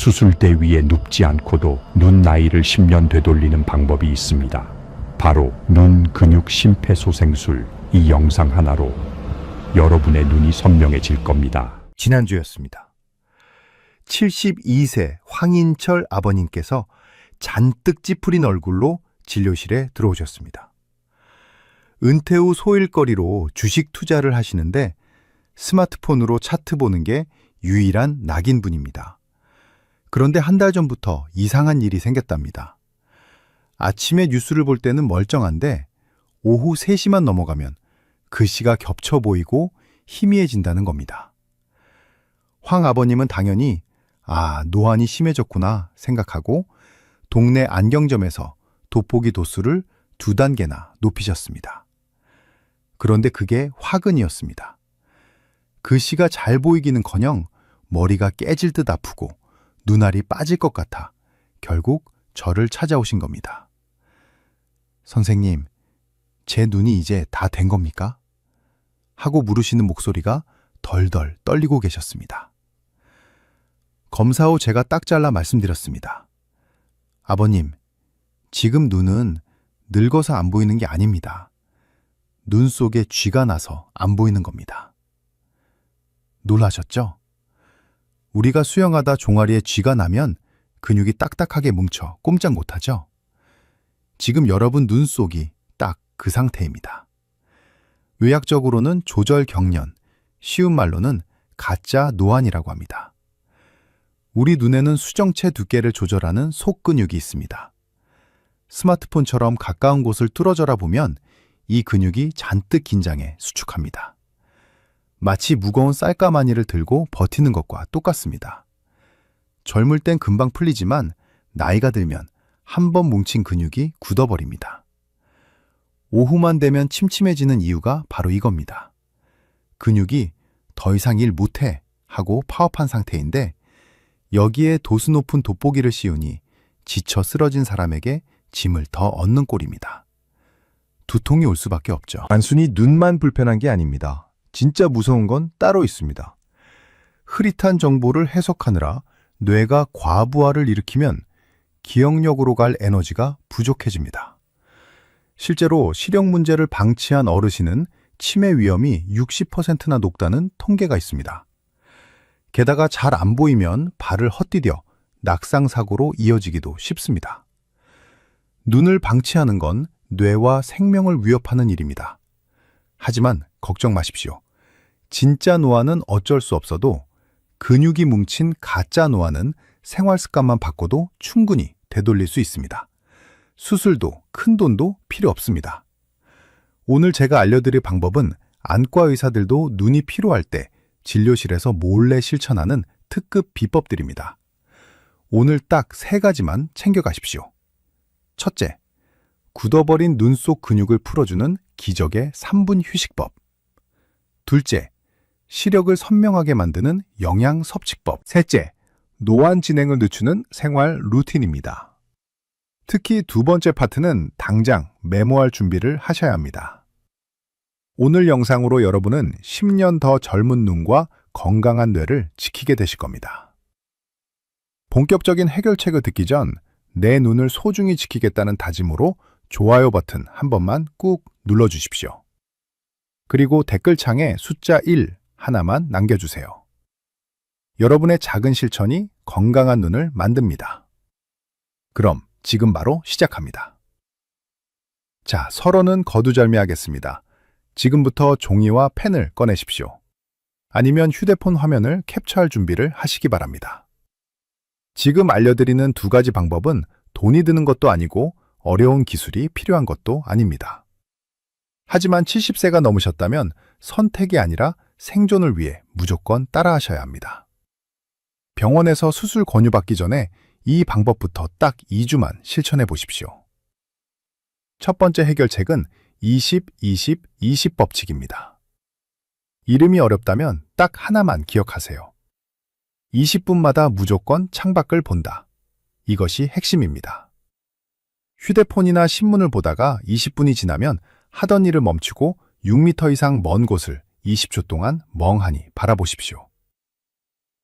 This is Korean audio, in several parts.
수술대 위에 눕지 않고도 눈 나이를 10년 되돌리는 방법이 있습니다. 바로 눈 근육 심폐소생술. 이 영상 하나로 여러분의 눈이 선명해질 겁니다. 지난주였습니다. 72세 황인철 아버님께서 잔뜩 찌푸린 얼굴로 진료실에 들어오셨습니다. 은퇴 후 소일거리로 주식 투자를 하시는데 스마트폰으로 차트 보는 게 유일한 낙인분입니다. 그런데 한 달 전부터 이상한 일이 생겼답니다. 아침에 뉴스를 볼 때는 멀쩡한데 오후 3시만 넘어가면 글씨가 겹쳐 보이고 희미해진다는 겁니다. 황 아버님은 당연히 노안이 심해졌구나 생각하고 동네 안경점에서 돋보기 도수를 2단계나 높이셨습니다. 그런데 그게 화근이었습니다. 글씨가 잘 보이기는커녕 머리가 깨질 듯 아프고 눈알이 빠질 것 같아 결국 저를 찾아오신 겁니다. 선생님, 제 눈이 이제 다 된 겁니까? 하고 물으시는 목소리가 덜덜 떨리고 계셨습니다. 검사 후 제가 딱 잘라 말씀드렸습니다. 아버님, 지금 눈은 늙어서 안 보이는 게 아닙니다. 눈 속에 쥐가 나서 안 보이는 겁니다. 놀라셨죠? 우리가 수영하다 종아리에 쥐가 나면 근육이 딱딱하게 뭉쳐 꼼짝 못하죠? 지금 여러분 눈 속이 딱 그 상태입니다. 의학적으로는 조절경련, 쉬운 말로는 가짜 노안이라고 합니다. 우리 눈에는 수정체 두께를 조절하는 속근육이 있습니다. 스마트폰처럼 가까운 곳을 뚫어져라 보면 이 근육이 잔뜩 긴장해 수축합니다. 마치 무거운 쌀가마니를 들고 버티는 것과 똑같습니다. 젊을 땐 금방 풀리지만 나이가 들면 한 번 뭉친 근육이 굳어버립니다. 오후만 되면 침침해지는 이유가 바로 이겁니다. 근육이 더 이상 일 못해 하고 파업한 상태인데 여기에 도수 높은 돋보기를 씌우니 지쳐 쓰러진 사람에게 짐을 더 얻는 꼴입니다. 두통이 올 수밖에 없죠. 단순히 눈만 불편한 게 아닙니다. 진짜 무서운 건 따로 있습니다. 흐릿한 정보를 해석하느라 뇌가 과부하를 일으키면 기억력으로 갈 에너지가 부족해집니다. 실제로 시력 문제를 방치한 어르신은 치매 위험이 60%나 높다는 통계가 있습니다. 게다가 잘 안 보이면 발을 헛디뎌 낙상사고로 이어지기도 쉽습니다. 눈을 방치하는 건 뇌와 생명을 위협하는 일입니다. 하지만 걱정 마십시오. 진짜 노안은 어쩔 수 없어도 근육이 뭉친 가짜 노안은 생활 습관만 바꿔도 충분히 되돌릴 수 있습니다. 수술도 큰 돈도 필요 없습니다. 오늘 제가 알려드릴 방법은 안과 의사들도 눈이 피로할 때 진료실에서 몰래 실천하는 특급 비법들입니다. 오늘 딱 3가지만 챙겨가십시오. 첫째, 굳어버린 눈 속 근육을 풀어주는 기적의 3분 휴식법. 둘째, 시력을 선명하게 만드는 영양 섭취법. 셋째, 노안 진행을 늦추는 생활 루틴입니다. 특히 2번째 파트는 당장 메모할 준비를 하셔야 합니다. 오늘 영상으로 여러분은 10년 더 젊은 눈과 건강한 뇌를 지키게 되실 겁니다. 본격적인 해결책을 듣기 전 내 눈을 소중히 지키겠다는 다짐으로 좋아요 버튼 한 번만 꾹 눌러주십시오. 그리고 댓글창에 숫자 1 하나만 남겨주세요. 여러분의 작은 실천이 건강한 눈을 만듭니다. 그럼 지금 바로 시작합니다. 자, 서론은 거두절미하겠습니다. 지금부터 종이와 펜을 꺼내십시오. 아니면 휴대폰 화면을 캡처할 준비를 하시기 바랍니다. 지금 알려드리는 2가지 방법은 돈이 드는 것도 아니고 어려운 기술이 필요한 것도 아닙니다. 하지만 70세가 넘으셨다면 선택이 아니라 생존을 위해 무조건 따라하셔야 합니다. 병원에서 수술 권유받기 전에 이 방법부터 딱 2주만 실천해 보십시오. 첫 번째 해결책은 20-20-20 법칙입니다. 이름이 어렵다면 딱 하나만 기억하세요. 20분마다 무조건 창밖을 본다. 이것이 핵심입니다. 휴대폰이나 신문을 보다가 20분이 지나면 하던 일을 멈추고 6m 이상 먼 곳을 20초 동안 멍하니 바라보십시오.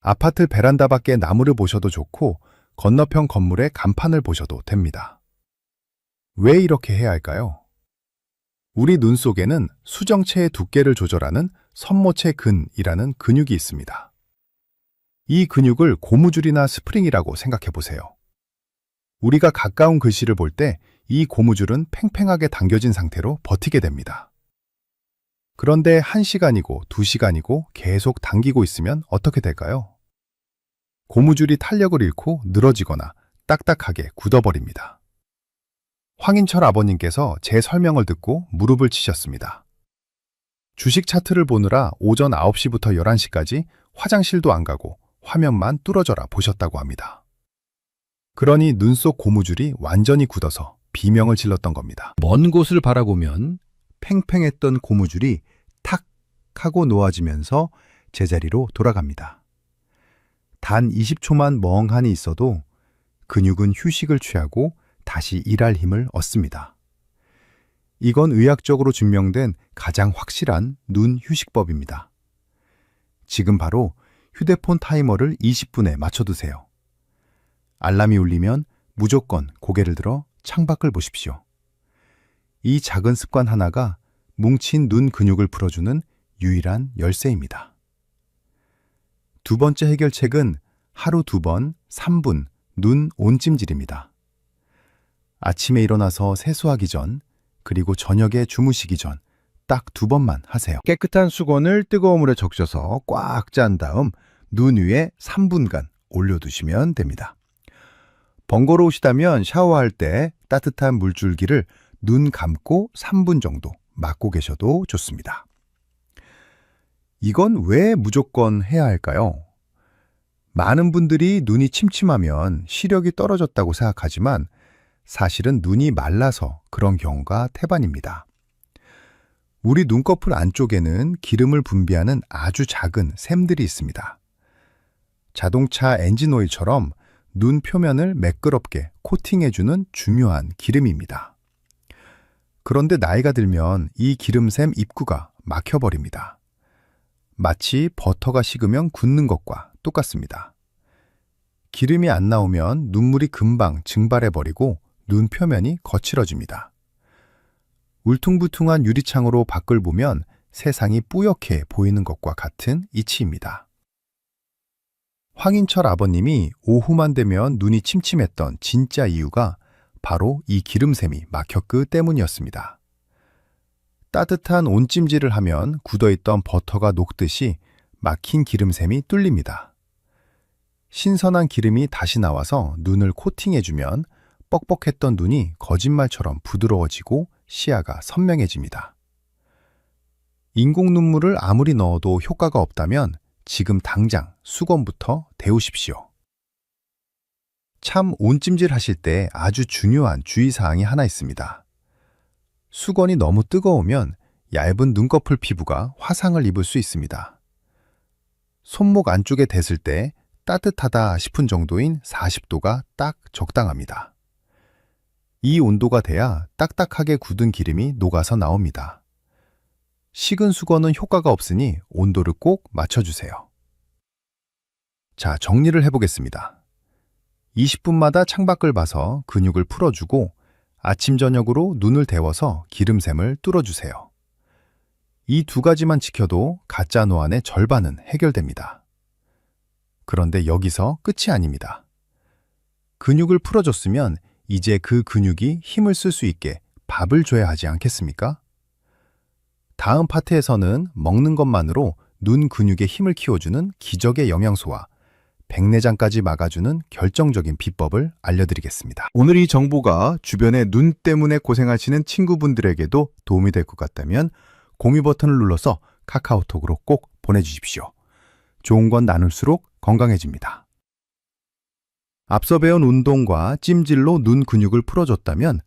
아파트 베란다 밖에 나무를 보셔도 좋고 건너편 건물의 간판을 보셔도 됩니다. 왜 이렇게 해야 할까요? 우리 눈 속에는 수정체의 두께를 조절하는 선모체 근이라는 근육이 있습니다. 이 근육을 고무줄이나 스프링이라고 생각해 보세요. 우리가 가까운 글씨를 볼 때 이 고무줄은 팽팽하게 당겨진 상태로 버티게 됩니다. 그런데 1시간이고 2시간이고 계속 당기고 있으면 어떻게 될까요? 고무줄이 탄력을 잃고 늘어지거나 딱딱하게 굳어버립니다. 황인철 아버님께서 제 설명을 듣고 무릎을 치셨습니다. 주식 차트를 보느라 오전 9시부터 11시까지 화장실도 안 가고 화면만 뚫어져라 보셨다고 합니다. 그러니 눈 속 고무줄이 완전히 굳어서 비명을 질렀던 겁니다. 먼 곳을 바라보면 팽팽했던 고무줄이 탁 하고 놓아지면서 제자리로 돌아갑니다. 단 20초만 멍하니 있어도 근육은 휴식을 취하고 다시 일할 힘을 얻습니다. 이건 의학적으로 증명된 가장 확실한 눈 휴식법입니다. 지금 바로 휴대폰 타이머를 20분에 맞춰두세요. 알람이 울리면 무조건 고개를 들어 창밖을 보십시오. 이 작은 습관 하나가 뭉친 눈 근육을 풀어주는 유일한 열쇠입니다. 두 번째 해결책은 하루 2번 3분 눈 온찜질입니다. 아침에 일어나서 세수하기 전, 그리고 저녁에 주무시기 전 딱 2번만 하세요. 깨끗한 수건을 뜨거운 물에 적셔서 꽉 짠 다음 눈 위에 3분간 올려두시면 됩니다. 번거로우시다면 샤워할 때 따뜻한 물줄기를 눈 감고 3분 정도 막고 계셔도 좋습니다. 이건 왜 무조건 해야 할까요? 많은 분들이 눈이 침침하면 시력이 떨어졌다고 생각하지만 사실은 눈이 말라서 그런 경우가 태반입니다. 우리 눈꺼풀 안쪽에는 기름을 분비하는 아주 작은 샘들이 있습니다. 자동차 엔진 오일처럼 눈 표면을 매끄럽게 코팅해주는 중요한 기름입니다. 그런데 나이가 들면 이 기름샘 입구가 막혀버립니다. 마치 버터가 식으면 굳는 것과 똑같습니다. 기름이 안 나오면 눈물이 금방 증발해버리고 눈 표면이 거칠어집니다. 울퉁불퉁한 유리창으로 밖을 보면 세상이 뿌옇게 보이는 것과 같은 이치입니다. 황인철 아버님이 오후만 되면 눈이 침침했던 진짜 이유가 바로 이 기름샘이 막혔기 때문이었습니다. 따뜻한 온찜질을 하면 굳어있던 버터가 녹듯이 막힌 기름샘이 뚫립니다. 신선한 기름이 다시 나와서 눈을 코팅해주면 뻑뻑했던 눈이 거짓말처럼 부드러워지고 시야가 선명해집니다. 인공 눈물을 아무리 넣어도 효과가 없다면 지금 당장 수건부터 데우십시오. 참 온찜질 하실 때 아주 중요한 주의사항이 하나 있습니다. 수건이 너무 뜨거우면 얇은 눈꺼풀 피부가 화상을 입을 수 있습니다. 손목 안쪽에 댔을 때 따뜻하다 싶은 정도인 40도가 딱 적당합니다. 이 온도가 돼야 딱딱하게 굳은 기름이 녹아서 나옵니다. 식은 수건은 효과가 없으니 온도를 꼭 맞춰주세요. 자, 정리를 해보겠습니다. 20분마다 창밖을 봐서 근육을 풀어주고 아침 저녁으로 눈을 데워서 기름샘을 뚫어주세요. 이 2가지만 지켜도 가짜 노안의 절반은 해결됩니다. 그런데 여기서 끝이 아닙니다. 근육을 풀어줬으면 이제 그 근육이 힘을 쓸 수 있게 밥을 줘야 하지 않겠습니까? 다음 파트에서는 먹는 것만으로 눈 근육의 힘을 키워주는 기적의 영양소와 백내장까지 막아주는 결정적인 비법을 알려드리겠습니다. 오늘 이 정보가 주변에 눈 때문에 고생하시는 친구분들에게도 도움이 될 것 같다면 공유 버튼을 눌러서 카카오톡으로 꼭 보내주십시오. 좋은 건 나눌수록 건강해집니다. 앞서 배운 운동과 찜질로 눈 근육을 풀어줬다면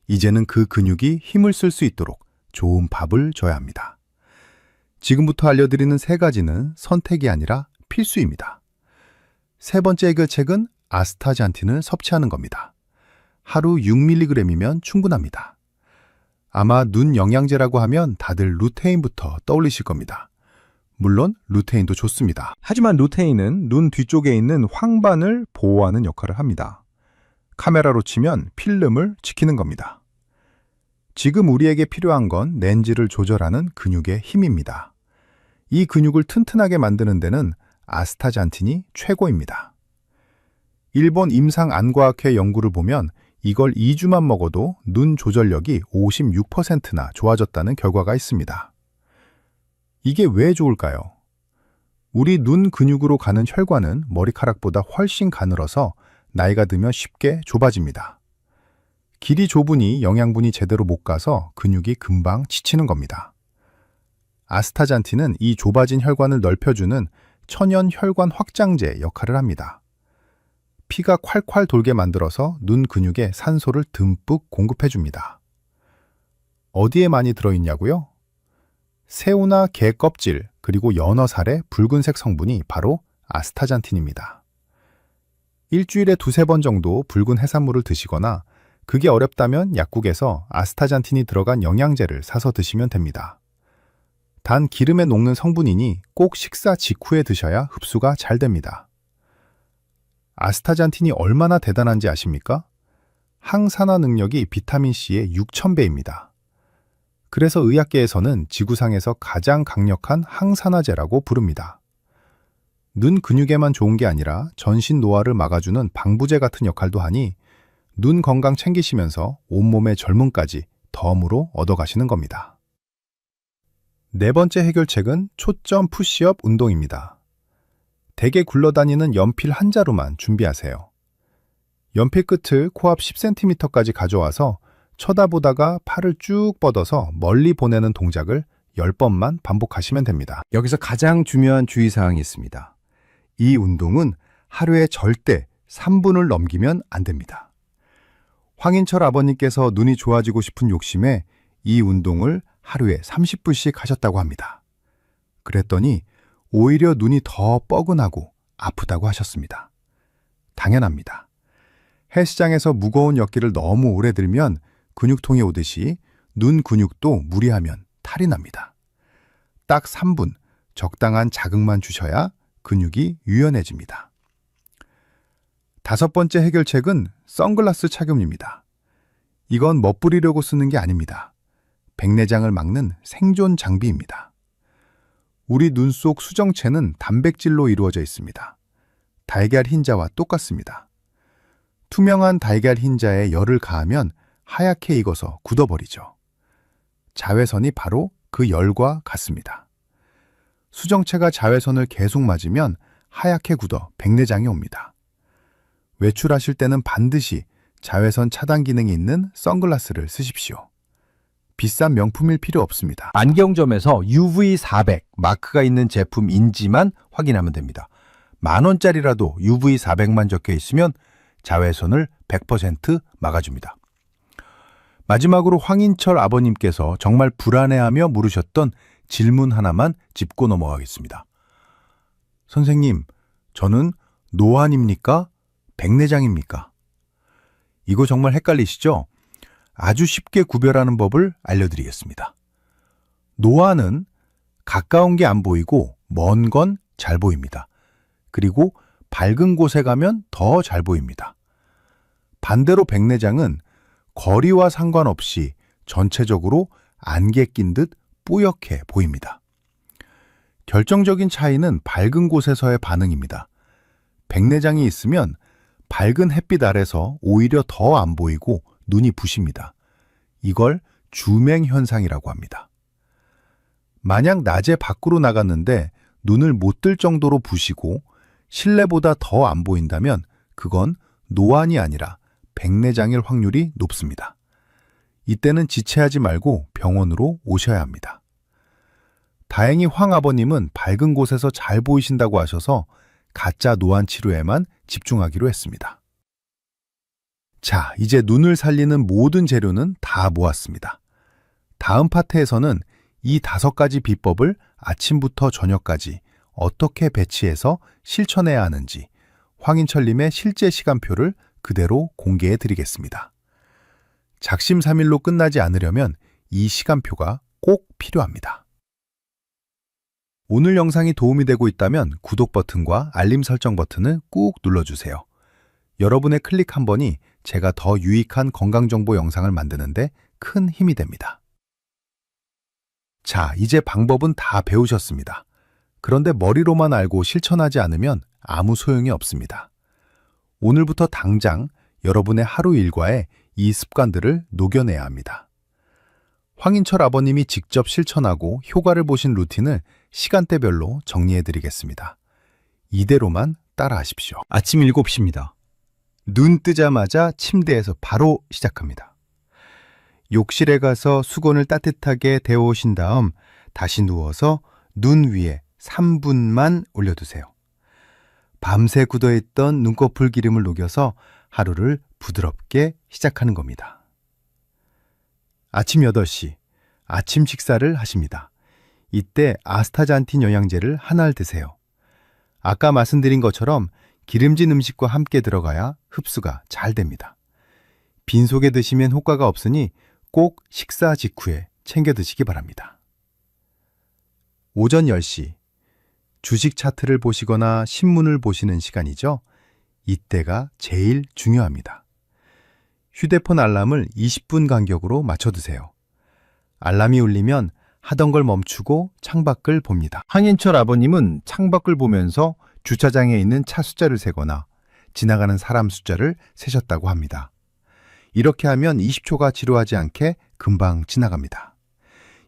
이제는 그 근육이 힘을 쓸 수 있도록 좋은 밥을 줘야 합니다. 지금부터 알려드리는 3가지는 선택이 아니라 필수입니다. 3번째 해결책은 아스타잔틴을 섭취하는 겁니다. 하루 6mg이면 충분합니다. 아마 눈 영양제라고 하면 다들 루테인부터 떠올리실 겁니다. 물론 루테인도 좋습니다. 하지만 루테인은 눈 뒤쪽에 있는 황반을 보호하는 역할을 합니다. 카메라로 치면 필름을 지키는 겁니다. 지금 우리에게 필요한 건 렌즈를 조절하는 근육의 힘입니다. 이 근육을 튼튼하게 만드는 데는 아스타잔틴이 최고입니다. 일본 임상안과학회 연구를 보면 이걸 2주만 먹어도 눈 조절력이 56%나 좋아졌다는 결과가 있습니다. 이게 왜 좋을까요? 우리 눈 근육으로 가는 혈관은 머리카락보다 훨씬 가늘어서 나이가 들면 쉽게 좁아집니다. 길이 좁으니 영양분이 제대로 못 가서 근육이 금방 지치는 겁니다. 아스타잔틴은 이 좁아진 혈관을 넓혀주는 천연 혈관 확장제 역할을 합니다. 피가 콸콸 돌게 만들어서 눈 근육에 산소를 듬뿍 공급해줍니다. 어디에 많이 들어있냐고요? 새우나 게 껍질, 그리고 연어 살의 붉은색 성분이 바로 아스타잔틴입니다. 일주일에 2-3번 정도 붉은 해산물을 드시거나 그게 어렵다면 약국에서 아스타잔틴이 들어간 영양제를 사서 드시면 됩니다. 단 기름에 녹는 성분이니 꼭 식사 직후에 드셔야 흡수가 잘 됩니다. 아스타잔틴이 얼마나 대단한지 아십니까? 항산화 능력이 비타민C의 6,000배입니다. 그래서 의학계에서는 지구상에서 가장 강력한 항산화제라고 부릅니다. 눈 근육에만 좋은 게 아니라 전신 노화를 막아주는 방부제 같은 역할도 하니 눈 건강 챙기시면서 온몸의 젊음까지 덤으로 얻어가시는 겁니다. 네 번째 해결책은 초점 푸시업 운동입니다. 대게 굴러다니는 연필 한 자루만 준비하세요. 연필 끝을 코앞 10cm까지 가져와서 쳐다보다가 팔을 쭉 뻗어서 멀리 보내는 동작을 10번만 반복하시면 됩니다. 여기서 가장 중요한 주의사항이 있습니다. 이 운동은 하루에 절대 3분을 넘기면 안 됩니다. 황인철 아버님께서 눈이 좋아지고 싶은 욕심에 이 운동을 하루에 30분씩 하셨다고 합니다. 그랬더니 오히려 눈이 더 뻐근하고 아프다고 하셨습니다. 당연합니다. 헬스장에서 무거운 역기를 너무 오래 들면 근육통이 오듯이 눈 근육도 무리하면 탈이 납니다. 딱 3분 적당한 자극만 주셔야 근육이 유연해집니다. 5번째 해결책은 선글라스 착용입니다. 이건 멋부리려고 쓰는 게 아닙니다. 백내장을 막는 생존 장비입니다. 우리 눈 속 수정체는 단백질로 이루어져 있습니다. 달걀 흰자와 똑같습니다. 투명한 달걀 흰자에 열을 가하면 하얗게 익어서 굳어버리죠. 자외선이 바로 그 열과 같습니다. 수정체가 자외선을 계속 맞으면 하얗게 굳어 백내장이 옵니다. 외출하실 때는 반드시 자외선 차단 기능이 있는 선글라스를 쓰십시오. 비싼 명품일 필요 없습니다. 안경점에서 UV400 마크가 있는 제품인지만 확인하면 됩니다. 10,000원짜리라도 UV400만 적혀 있으면 자외선을 100% 막아줍니다. 마지막으로 황인철 아버님께서 정말 불안해하며 물으셨던 질문 하나만 짚고 넘어가겠습니다. 선생님, 저는 노안입니까? 백내장입니까? 이거 정말 헷갈리시죠? 아주 쉽게 구별하는 법을 알려드리겠습니다. 노안은 가까운 게 안 보이고 먼 건 잘 보입니다. 그리고 밝은 곳에 가면 더 잘 보입니다. 반대로 백내장은 거리와 상관없이 전체적으로 안개 낀 듯 뿌옇게 보입니다. 결정적인 차이는 밝은 곳에서의 반응입니다. 백내장이 있으면 밝은 햇빛 아래서 오히려 더 안 보이고 눈이 부십니다. 이걸 주맹 현상이라고 합니다. 만약 낮에 밖으로 나갔는데 눈을 못 뜰 정도로 부시고 실내보다 더 안 보인다면 그건 노안이 아니라 백내장일 확률이 높습니다. 이때는 지체하지 말고 병원으로 오셔야 합니다. 다행히 황 아버님은 밝은 곳에서 잘 보이신다고 하셔서 가짜 노안 치료에만 집중하기로 했습니다. 자, 이제 눈을 살리는 모든 재료는 다 모았습니다. 다음 파트에서는 이 5가지 비법을 아침부터 저녁까지 어떻게 배치해서 실천해야 하는지 황인철님의 실제 시간표를 그대로 공개해 드리겠습니다. 작심삼일로 끝나지 않으려면 이 시간표가 꼭 필요합니다. 오늘 영상이 도움이 되고 있다면 구독 버튼과 알림 설정 버튼을 꾹 눌러주세요. 여러분의 클릭 한 번이 제가 더 유익한 건강정보 영상을 만드는데 큰 힘이 됩니다. 자, 이제 방법은 다 배우셨습니다. 그런데 머리로만 알고 실천하지 않으면 아무 소용이 없습니다. 오늘부터 당장 여러분의 하루 일과에 이 습관들을 녹여내야 합니다. 황인철 아버님이 직접 실천하고 효과를 보신 루틴을 시간대별로 정리해드리겠습니다. 이대로만 따라하십시오. 아침 7시입니다. 눈 뜨자마자 침대에서 바로 시작합니다. 욕실에 가서 수건을 따뜻하게 데워오신 다음 다시 누워서 눈 위에 3분만 올려두세요. 밤새 굳어있던 눈꺼풀 기름을 녹여서 하루를 부드럽게 시작하는 겁니다. 아침 8시, 아침 식사를 하십니다. 이때 아스타잔틴 영양제를 한 알 드세요. 아까 말씀드린 것처럼 기름진 음식과 함께 들어가야 흡수가 잘 됩니다. 빈속에 드시면 효과가 없으니 꼭 식사 직후에 챙겨 드시기 바랍니다. 오전 10시, 주식 차트를 보시거나 신문을 보시는 시간이죠. 이때가 제일 중요합니다. 휴대폰 알람을 20분 간격으로 맞춰두세요. 알람이 울리면 하던 걸 멈추고 창밖을 봅니다. 황인철 아버님은 창밖을 보면서 주차장에 있는 차 숫자를 세거나 지나가는 사람 숫자를 세셨다고 합니다. 이렇게 하면 20초가 지루하지 않게 금방 지나갑니다.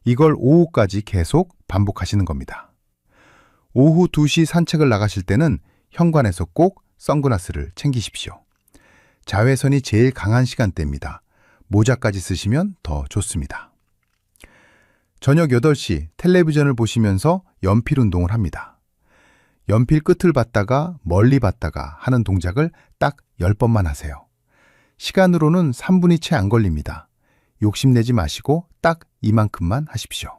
이걸 오후까지 계속 반복하시는 겁니다. 오후 2시 산책을 나가실 때는 현관에서 꼭 선글라스를 챙기십시오. 자외선이 제일 강한 시간대입니다. 모자까지 쓰시면 더 좋습니다. 저녁 8시 텔레비전을 보시면서 연필 운동을 합니다. 연필 끝을 봤다가 멀리 봤다가 하는 동작을 딱 10번만 하세요. 시간으로는 3분이 채 안 걸립니다. 욕심내지 마시고 딱 이만큼만 하십시오.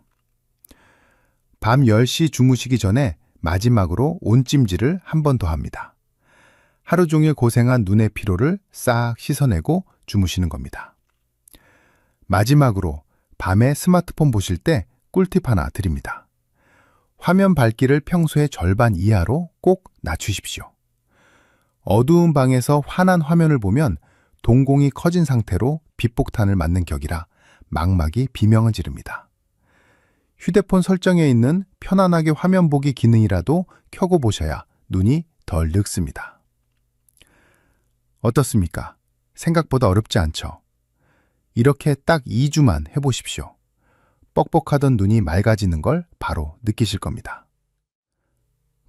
밤 10시 주무시기 전에 마지막으로 온찜질을 한 번 더 합니다. 하루 종일 고생한 눈의 피로를 싹 씻어내고 주무시는 겁니다. 마지막으로 밤에 스마트폰 보실 때 꿀팁 하나 드립니다. 화면 밝기를 평소의 절반 이하로 꼭 낮추십시오. 어두운 방에서 환한 화면을 보면 동공이 커진 상태로 빛폭탄을 맞는 격이라 망막이 비명을 지릅니다. 휴대폰 설정에 있는 편안하게 화면 보기 기능이라도 켜고 보셔야 눈이 덜 늙습니다. 어떻습니까? 생각보다 어렵지 않죠? 이렇게 딱 2주만 해보십시오. 뻑뻑하던 눈이 맑아지는 걸 바로 느끼실 겁니다.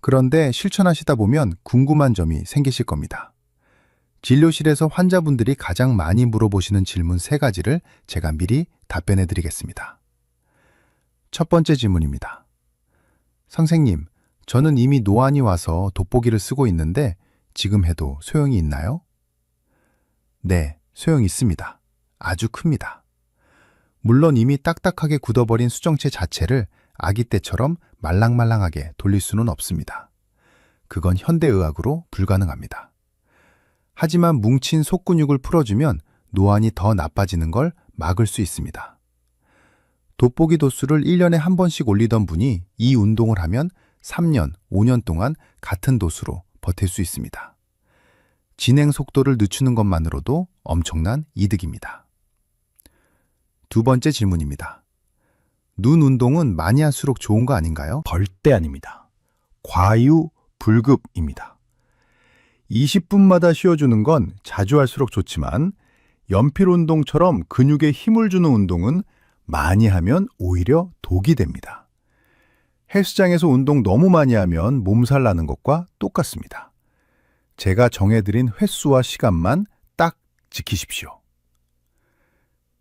그런데 실천하시다 보면 궁금한 점이 생기실 겁니다. 진료실에서 환자분들이 가장 많이 물어보시는 질문 3가지를 제가 미리 답변해 드리겠습니다. 첫 번째 질문입니다. 선생님, 저는 이미 노안이 와서 돋보기를 쓰고 있는데 지금 해도 소용이 있나요? 네, 소용이 있습니다. 아주 큽니다. 물론 이미 딱딱하게 굳어버린 수정체 자체를 아기 때처럼 말랑말랑하게 돌릴 수는 없습니다. 그건 현대의학으로 불가능합니다. 하지만 뭉친 속근육을 풀어주면 노안이 더 나빠지는 걸 막을 수 있습니다. 돋보기 도수를 1년에 한 번씩 올리던 분이 이 운동을 하면 3년, 5년 동안 같은 도수로 버틸 수 있습니다. 진행 속도를 늦추는 것만으로도 엄청난 이득입니다. 두 번째 질문입니다. 눈 운동은 많이 할수록 좋은 거 아닌가요? 절대 아닙니다. 과유불급입니다. 20분마다 쉬어주는 건 자주 할수록 좋지만 연필 운동처럼 근육에 힘을 주는 운동은 많이 하면 오히려 독이 됩니다. 헬스장에서 운동 너무 많이 하면 몸살 나는 것과 똑같습니다. 제가 정해드린 횟수와 시간만 딱 지키십시오.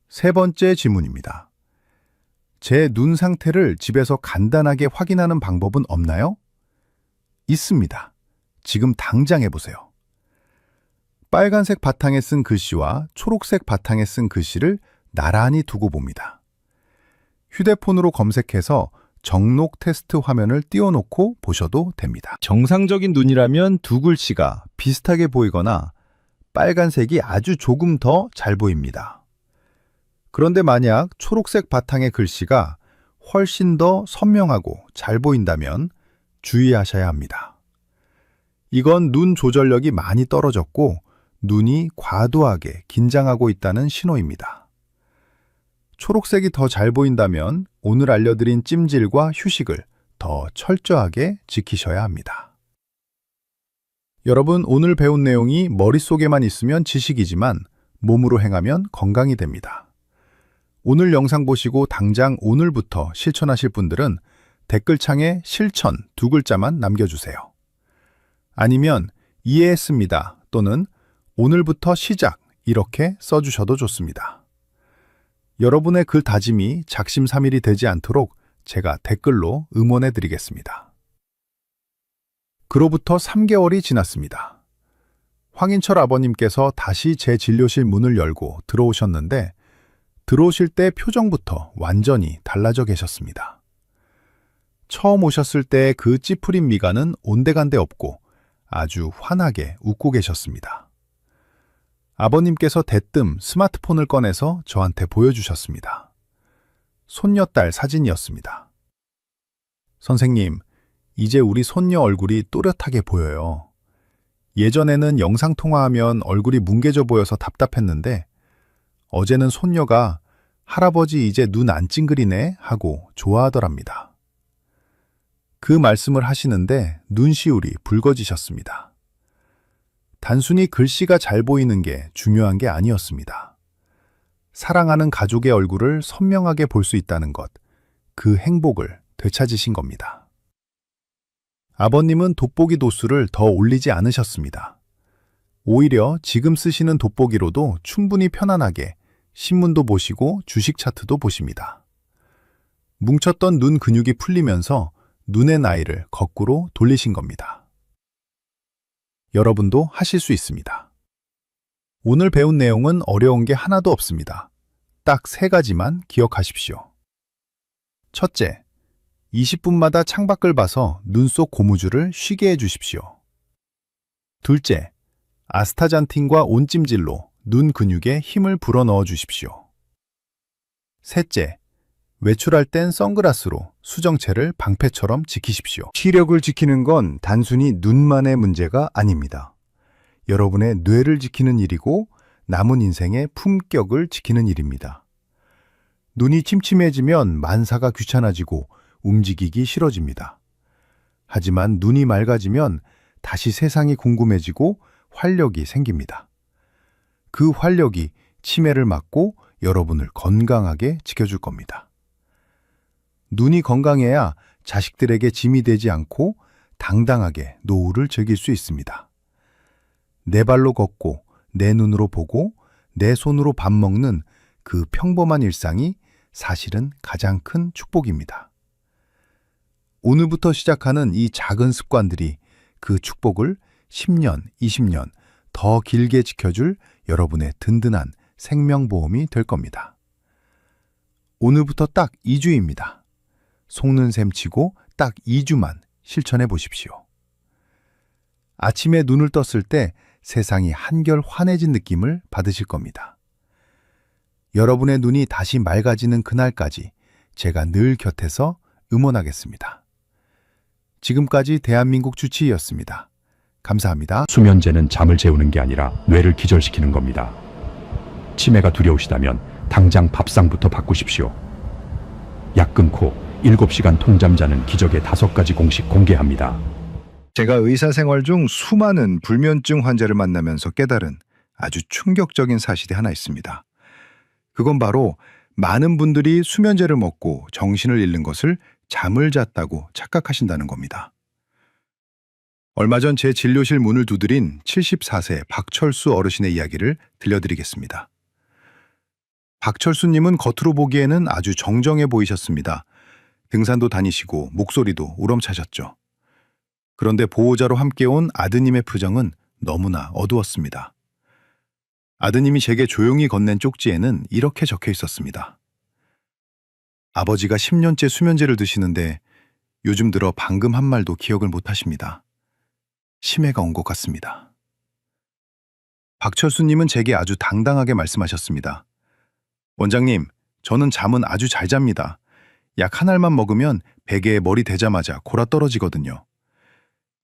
세 번째 질문입니다. 제 눈 상태를 집에서 간단하게 확인하는 방법은 없나요? 있습니다. 지금 당장 해보세요. 빨간색 바탕에 쓴 글씨와 초록색 바탕에 쓴 글씨를 나란히 두고 봅니다. 휴대폰으로 검색해서 정록 테스트 화면을 띄워놓고 보셔도 됩니다. 정상적인 눈이라면 두 글씨가 비슷하게 보이거나 빨간색이 아주 조금 더 잘 보입니다. 그런데 만약 초록색 바탕의 글씨가 훨씬 더 선명하고 잘 보인다면 주의하셔야 합니다. 이건 눈 조절력이 많이 떨어졌고 눈이 과도하게 긴장하고 있다는 신호입니다. 초록색이 더 잘 보인다면 오늘 알려드린 찜질과 휴식을 더 철저하게 지키셔야 합니다. 여러분, 오늘 배운 내용이 머릿속에만 있으면 지식이지만 몸으로 행하면 건강이 됩니다. 오늘 영상 보시고 당장 오늘부터 실천하실 분들은 댓글창에 실천 2글자만 남겨주세요. 아니면 이해했습니다 또는 오늘부터 시작 이렇게 써주셔도 좋습니다. 여러분의 그 다짐이 작심삼일이 되지 않도록 제가 댓글로 응원해 드리겠습니다. 그로부터 3개월이 지났습니다. 황인철 아버님께서 다시 제 진료실 문을 열고 들어오셨는데 들어오실 때 표정부터 완전히 달라져 계셨습니다. 처음 오셨을 때 그 찌푸린 미간은 온데간데 없고 아주 환하게 웃고 계셨습니다. 아버님께서 대뜸 스마트폰을 꺼내서 저한테 보여주셨습니다. 손녀딸 사진이었습니다. 선생님, 이제 우리 손녀 얼굴이 또렷하게 보여요. 예전에는 영상통화하면 얼굴이 뭉개져 보여서 답답했는데 어제는 손녀가 할아버지 이제 눈 안 찡그리네 하고 좋아하더랍니다. 그 말씀을 하시는데 눈시울이 붉어지셨습니다. 단순히 글씨가 잘 보이는 게 중요한 게 아니었습니다. 사랑하는 가족의 얼굴을 선명하게 볼 수 있다는 것, 그 행복을 되찾으신 겁니다. 아버님은 돋보기 도수를 더 올리지 않으셨습니다. 오히려 지금 쓰시는 돋보기로도 충분히 편안하게 신문도 보시고 주식 차트도 보십니다. 뭉쳤던 눈 근육이 풀리면서 눈의 나이를 거꾸로 돌리신 겁니다. 여러분도 하실 수 있습니다. 오늘 배운 내용은 어려운 게 하나도 없습니다. 딱 3가지만 기억하십시오. 첫째, 20분마다 창밖을 봐서 눈 속 고무줄을 쉬게 해주십시오. 둘째, 아스타잔틴과 온찜질로 눈 근육에 힘을 불어넣어 주십시오. 셋째, 외출할 땐 선글라스로 수정체를 방패처럼 지키십시오. 시력을 지키는 건 단순히 눈만의 문제가 아닙니다. 여러분의 뇌를 지키는 일이고 남은 인생의 품격을 지키는 일입니다. 눈이 침침해지면 만사가 귀찮아지고 움직이기 싫어집니다. 하지만 눈이 맑아지면 다시 세상이 궁금해지고 활력이 생깁니다. 그 활력이 치매를 막고 여러분을 건강하게 지켜줄 겁니다. 눈이 건강해야 자식들에게 짐이 되지 않고 당당하게 노후를 즐길 수 있습니다. 내 발로 걷고 내 눈으로 보고 내 손으로 밥 먹는 그 평범한 일상이 사실은 가장 큰 축복입니다. 오늘부터 시작하는 이 작은 습관들이 그 축복을 10년, 20년 더 길게 지켜줄 여러분의 든든한 생명보험이 될 겁니다. 오늘부터 딱 2주입니다. 속는 셈 치고 딱 2주만 실천해 보십시오. 아침에 눈을 떴을 때 세상이 한결 환해진 느낌을 받으실 겁니다. 여러분의 눈이 다시 맑아지는 그날까지 제가 늘 곁에서 응원하겠습니다. 지금까지 대한민국 주치의였습니다. 감사합니다. 수면제는 잠을 재우는 게 아니라 뇌를 기절시키는 겁니다. 치매가 두려우시다면 당장 밥상부터 바꾸십시오. 약 끊고 7시간 통잠 자는 기적의 5가지 공식 공개합니다. 제가 의사 생활 중 수많은 불면증 환자를 만나면서 깨달은 아주 충격적인 사실이 하나 있습니다. 그건 바로 많은 분들이 수면제를 먹고 정신을 잃는 것을 잠을 잤다고 착각하신다는 겁니다. 얼마 전 제 진료실 문을 두드린 74세 박철수 어르신의 이야기를 들려드리겠습니다. 박철수님은 겉으로 보기에는 아주 정정해 보이셨습니다. 등산도 다니시고 목소리도 우렁차셨죠. 그런데 보호자로 함께 온 아드님의 표정은 너무나 어두웠습니다. 아드님이 제게 조용히 건넨 쪽지에는 이렇게 적혀 있었습니다. 아버지가 10년째 수면제를 드시는데 요즘 들어 방금 한 말도 기억을 못 하십니다. 치매가 온 것 같습니다. 박철수님은 제게 아주 당당하게 말씀하셨습니다. 원장님, 저는 잠은 아주 잘 잡니다. 약 한 알만 먹으면 베개에 머리 대자마자 골아 떨어지거든요.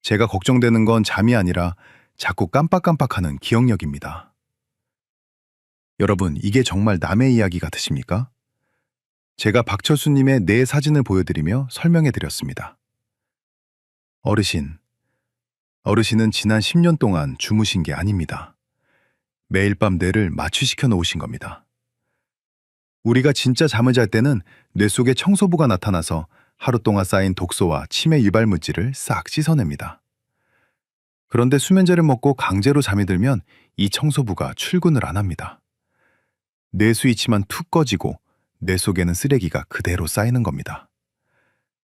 제가 걱정되는 건 잠이 아니라 자꾸 깜빡깜빡하는 기억력입니다. 여러분, 이게 정말 남의 이야기 같으십니까? 제가 박철수님의 뇌 사진을 보여드리며 설명해드렸습니다. 어르신은 지난 10년 동안 주무신 게 아닙니다. 매일 밤 뇌를 마취시켜 놓으신 겁니다. 우리가 진짜 잠을 잘 때는 뇌 속에 청소부가 나타나서 하루 동안 쌓인 독소와 치매 유발 물질을 싹 씻어냅니다. 그런데 수면제를 먹고 강제로 잠이 들면 이 청소부가 출근을 안 합니다. 뇌 스위치만 툭 꺼지고 뇌 속에는 쓰레기가 그대로 쌓이는 겁니다.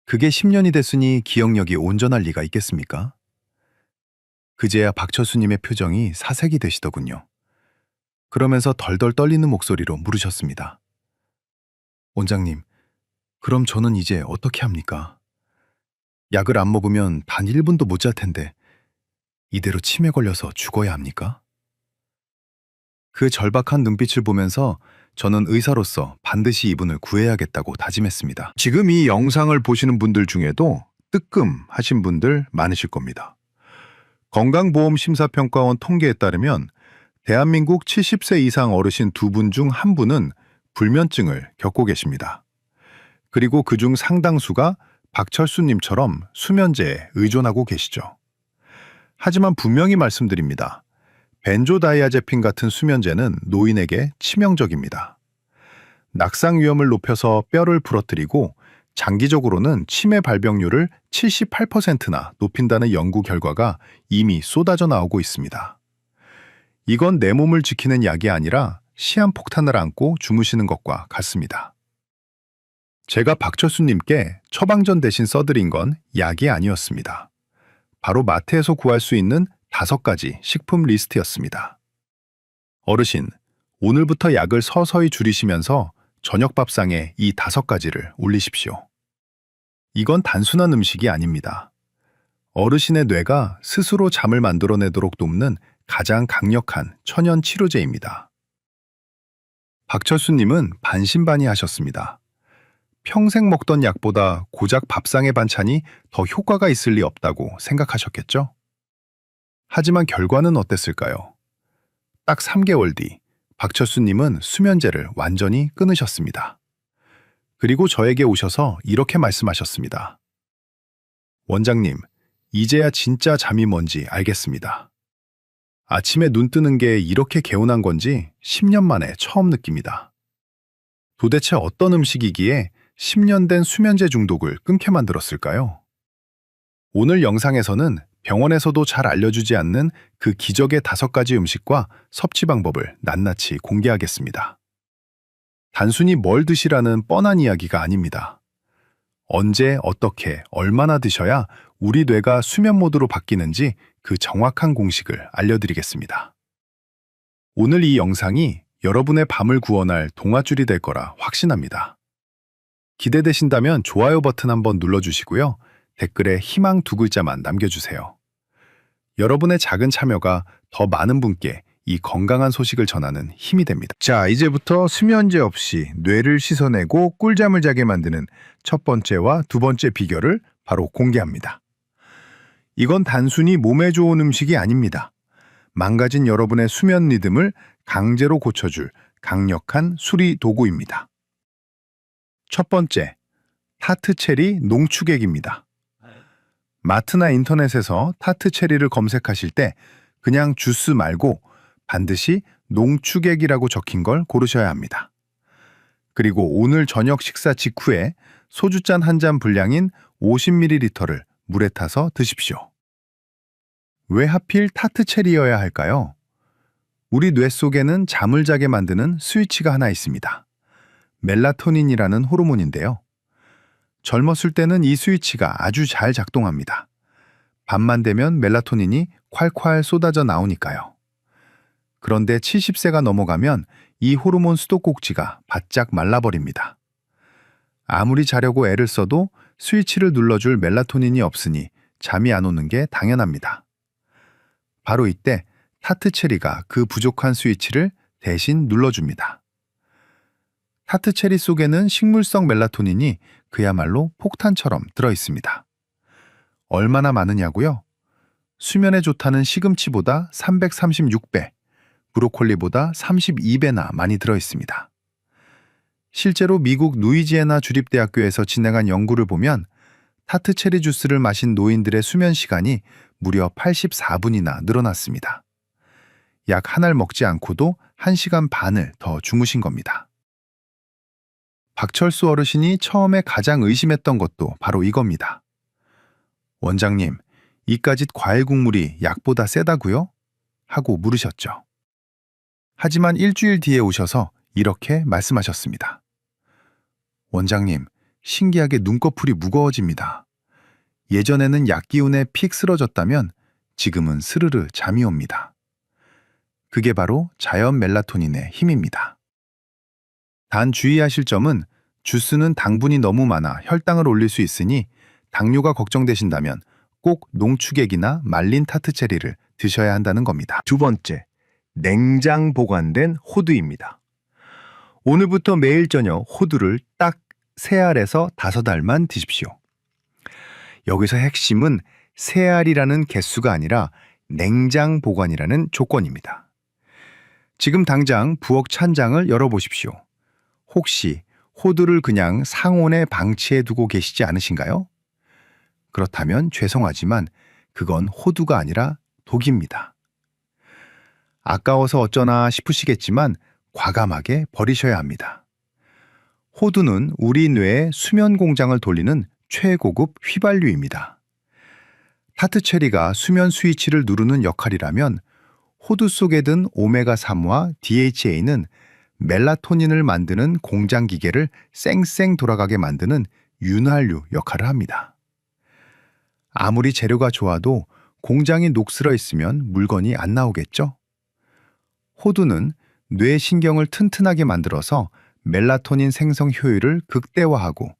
그게 10년이 됐으니 기억력이 온전할 리가 있겠습니까? 그제야 박철수님의 표정이 사색이 되시더군요. 그러면서 덜덜 떨리는 목소리로 물으셨습니다. 원장님, 그럼 저는 이제 어떻게 합니까? 약을 안 먹으면 단 1분도 못 잘 텐데 이대로 치매 걸려서 죽어야 합니까? 그 절박한 눈빛을 보면서 저는 의사로서 반드시 이분을 구해야겠다고 다짐했습니다. 지금 이 영상을 보시는 분들 중에도 뜨끔하신 분들 많으실 겁니다. 건강보험심사평가원 통계에 따르면 대한민국 70세 이상 어르신 2분 중 1분은 불면증을 겪고 계십니다. 그리고 그중 상당수가 박철수님처럼 수면제에 의존하고 계시죠. 하지만 분명히 말씀드립니다. 벤조다이아제핀 같은 수면제는 노인에게 치명적입니다. 낙상 위험을 높여서 뼈를 부러뜨리고 장기적으로는 치매 발병률을 78%나 높인다는 연구 결과가 이미 쏟아져 나오고 있습니다. 이건 내 몸을 지키는 약이 아니라 시한폭탄을 안고 주무시는 것과 같습니다. 제가 박철수님께 처방전 대신 써드린 건 약이 아니었습니다. 바로 마트에서 구할 수 있는 5가지 식품 리스트였습니다. 어르신, 오늘부터 약을 서서히 줄이시면서 저녁 밥상에 이 5가지를 올리십시오. 이건 단순한 음식이 아닙니다. 어르신의 뇌가 스스로 잠을 만들어내도록 돕는 가장 강력한 천연 치료제입니다. 박철수님은 반신반의하셨습니다. 평생 먹던 약보다 고작 밥상의 반찬이 더 효과가 있을 리 없다고 생각하셨겠죠? 하지만 결과는 어땠을까요? 딱 3개월 뒤 박철수님은 수면제를 완전히 끊으셨습니다. 그리고 저에게 오셔서 이렇게 말씀하셨습니다. 원장님, 이제야 진짜 잠이 뭔지 알겠습니다. 아침에 눈 뜨는 게 이렇게 개운한 건지 10년 만에 처음 느낍니다. 도대체 어떤 음식이기에 10년 된 수면제 중독을 끊게 만들었을까요? 오늘 영상에서는 병원에서도 잘 알려주지 않는 그 기적의 5가지 음식과 섭취 방법을 낱낱이 공개하겠습니다. 단순히 뭘 드시라는 뻔한 이야기가 아닙니다. 언제, 어떻게, 얼마나 드셔야 우리 뇌가 수면 모드로 바뀌는지 그 정확한 공식을 알려드리겠습니다. 오늘 이 영상이 여러분의 밤을 구원할 동아줄이 될 거라 확신합니다. 기대되신다면 좋아요 버튼 한번 눌러주시고요. 댓글에 희망 2글자만 남겨주세요. 여러분의 작은 참여가 더 많은 분께 이 건강한 소식을 전하는 힘이 됩니다. 자, 이제부터 수면제 없이 뇌를 씻어내고 꿀잠을 자게 만드는 첫 번째와 두 번째 비결을 바로 공개합니다. 이건 단순히 몸에 좋은 음식이 아닙니다. 망가진 여러분의 수면 리듬을 강제로 고쳐줄 강력한 수리 도구입니다. 첫 번째, 타트체리 농축액입니다. 마트나 인터넷에서 타트체리를 검색하실 때 그냥 주스 말고 반드시 농축액이라고 적힌 걸 고르셔야 합니다. 그리고 오늘 저녁 식사 직후에 소주잔 한 잔 분량인 50ml를 물에 타서 드십시오. 왜 하필 타트체리여야 할까요? 우리 뇌 속에는 잠을 자게 만드는 스위치가 하나 있습니다. 멜라토닌이라는 호르몬인데요. 젊었을 때는 이 스위치가 아주 잘 작동합니다. 밤만 되면 멜라토닌이 콸콸 쏟아져 나오니까요. 그런데 70세가 넘어가면 이 호르몬 수도꼭지가 바짝 말라버립니다. 아무리 자려고 애를 써도 스위치를 눌러줄 멜라토닌이 없으니 잠이 안 오는 게 당연합니다. 바로 이때 타트체리가 그 부족한 스위치를 대신 눌러줍니다. 타트 체리 속에는 식물성 멜라토닌이 그야말로 폭탄처럼 들어있습니다. 얼마나 많으냐고요? 수면에 좋다는 시금치보다 336배, 브로콜리보다 32배나 많이 들어있습니다. 실제로 미국 루이지애나 주립대학교에서 진행한 연구를 보면 타트 체리 주스를 마신 노인들의 수면 시간이 무려 84분이나 늘어났습니다. 약 한 알 먹지 않고도 1시간 반을 더 주무신 겁니다. 박철수 어르신이 처음에 가장 의심했던 것도 바로 이겁니다. 원장님, 이까짓 과일 국물이 약보다 세다고요? 하고 물으셨죠. 하지만 일주일 뒤에 오셔서 이렇게 말씀하셨습니다. 원장님, 신기하게 눈꺼풀이 무거워집니다. 예전에는 약 기운에 픽 쓰러졌다면 지금은 스르르 잠이 옵니다. 그게 바로 자연 멜라토닌의 힘입니다. 단 주의하실 점은 주스는 당분이 너무 많아 혈당을 올릴 수 있으니 당뇨가 걱정되신다면 꼭 농축액이나 말린 타트체리를 드셔야 한다는 겁니다. 두 번째, 냉장 보관된 호두입니다. 오늘부터 매일 저녁 호두를 딱 3알에서 5알만 드십시오. 여기서 핵심은 3알이라는 개수가 아니라 냉장 보관이라는 조건입니다. 지금 당장 부엌 찬장을 열어보십시오. 혹시 호두를 그냥 상온에 방치해 두고 계시지 않으신가요? 그렇다면 죄송하지만 그건 호두가 아니라 독입니다. 아까워서 어쩌나 싶으시겠지만 과감하게 버리셔야 합니다. 호두는 우리 뇌의 수면 공장을 돌리는 최고급 휘발유입니다. 타트체리가 수면 스위치를 누르는 역할이라면 호두 속에 든 오메가3와 DHA는 멜라토닌을 만드는 공장 기계를 쌩쌩 돌아가게 만드는 윤활유 역할을 합니다. 아무리 재료가 좋아도 공장이 녹슬어 있으면 물건이 안 나오겠죠? 호두는 뇌 신경을 튼튼하게 만들어서 멜라토닌 생성 효율을 극대화하고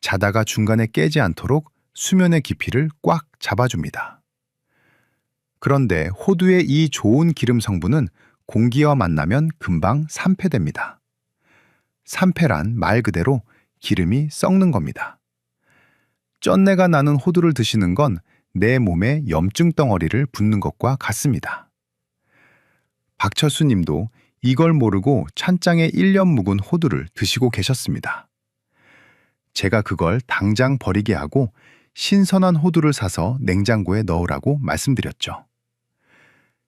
자다가 중간에 깨지 않도록 수면의 깊이를 꽉 잡아줍니다. 그런데 호두의 이 좋은 기름 성분은 공기와 만나면 금방 산패됩니다. 산패란 말 그대로 기름이 썩는 겁니다. 쩐내가 나는 호두를 드시는 건 내 몸에 염증 덩어리를 붓는 것과 같습니다. 박철수 님도 이걸 모르고 찬장에 1년 묵은 호두를 드시고 계셨습니다. 제가 그걸 당장 버리게 하고 신선한 호두를 사서 냉장고에 넣으라고 말씀드렸죠.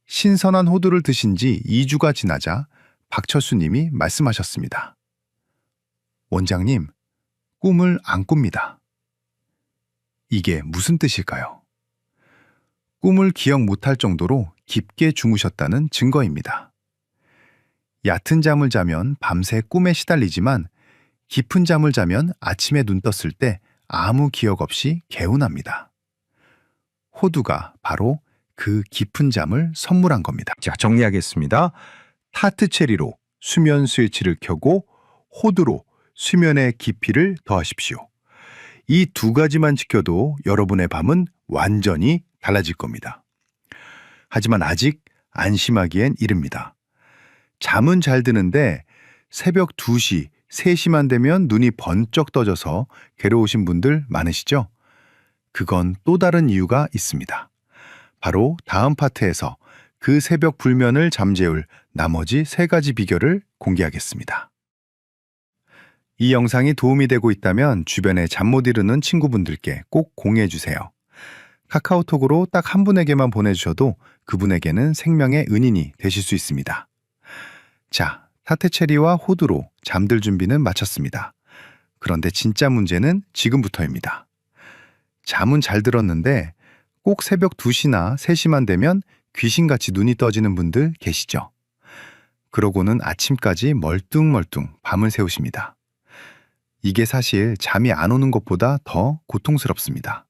신선한 호두를 드신 지 2주가 지나자 박철수 님이 말씀하셨습니다. 원장님, 꿈을 안 꿉니다. 이게 무슨 뜻일까요? 꿈을 기억 못할 정도로 깊게 주무셨다는 증거입니다. 얕은 잠을 자면 밤새 꿈에 시달리지만 깊은 잠을 자면 아침에 눈 떴을 때 아무 기억 없이 개운합니다. 호두가 바로 그 깊은 잠을 선물한 겁니다. 자, 정리하겠습니다. 타트체리로 수면 스위치를 켜고 호두로 수면의 깊이를 더하십시오. 이 두 가지만 지켜도 여러분의 밤은 완전히 달라질 겁니다. 하지만 아직 안심하기엔 이릅니다. 잠은 잘 드는데 새벽 2시, 3시만 되면 눈이 번쩍 떠져서 괴로우신 분들 많으시죠? 그건 또 다른 이유가 있습니다. 바로 다음 파트에서 그 새벽 불면을 잠재울 나머지 3가지 비결을 공개하겠습니다. 이 영상이 도움이 되고 있다면 주변에 잠 못 이루는 친구분들께 꼭 공유해 주세요. 카카오톡으로 딱 한 분에게만 보내주셔도 그분에게는 생명의 은인이 되실 수 있습니다. 자, 타트체리와 호두로 잠들 준비는 마쳤습니다. 그런데 진짜 문제는 지금부터입니다. 잠은 잘 들었는데 꼭 새벽 2시나 3시만 되면 귀신같이 눈이 떠지는 분들 계시죠? 그러고는 아침까지 멀뚱멀뚱 밤을 새우십니다. 이게 사실 잠이 안 오는 것보다 더 고통스럽습니다.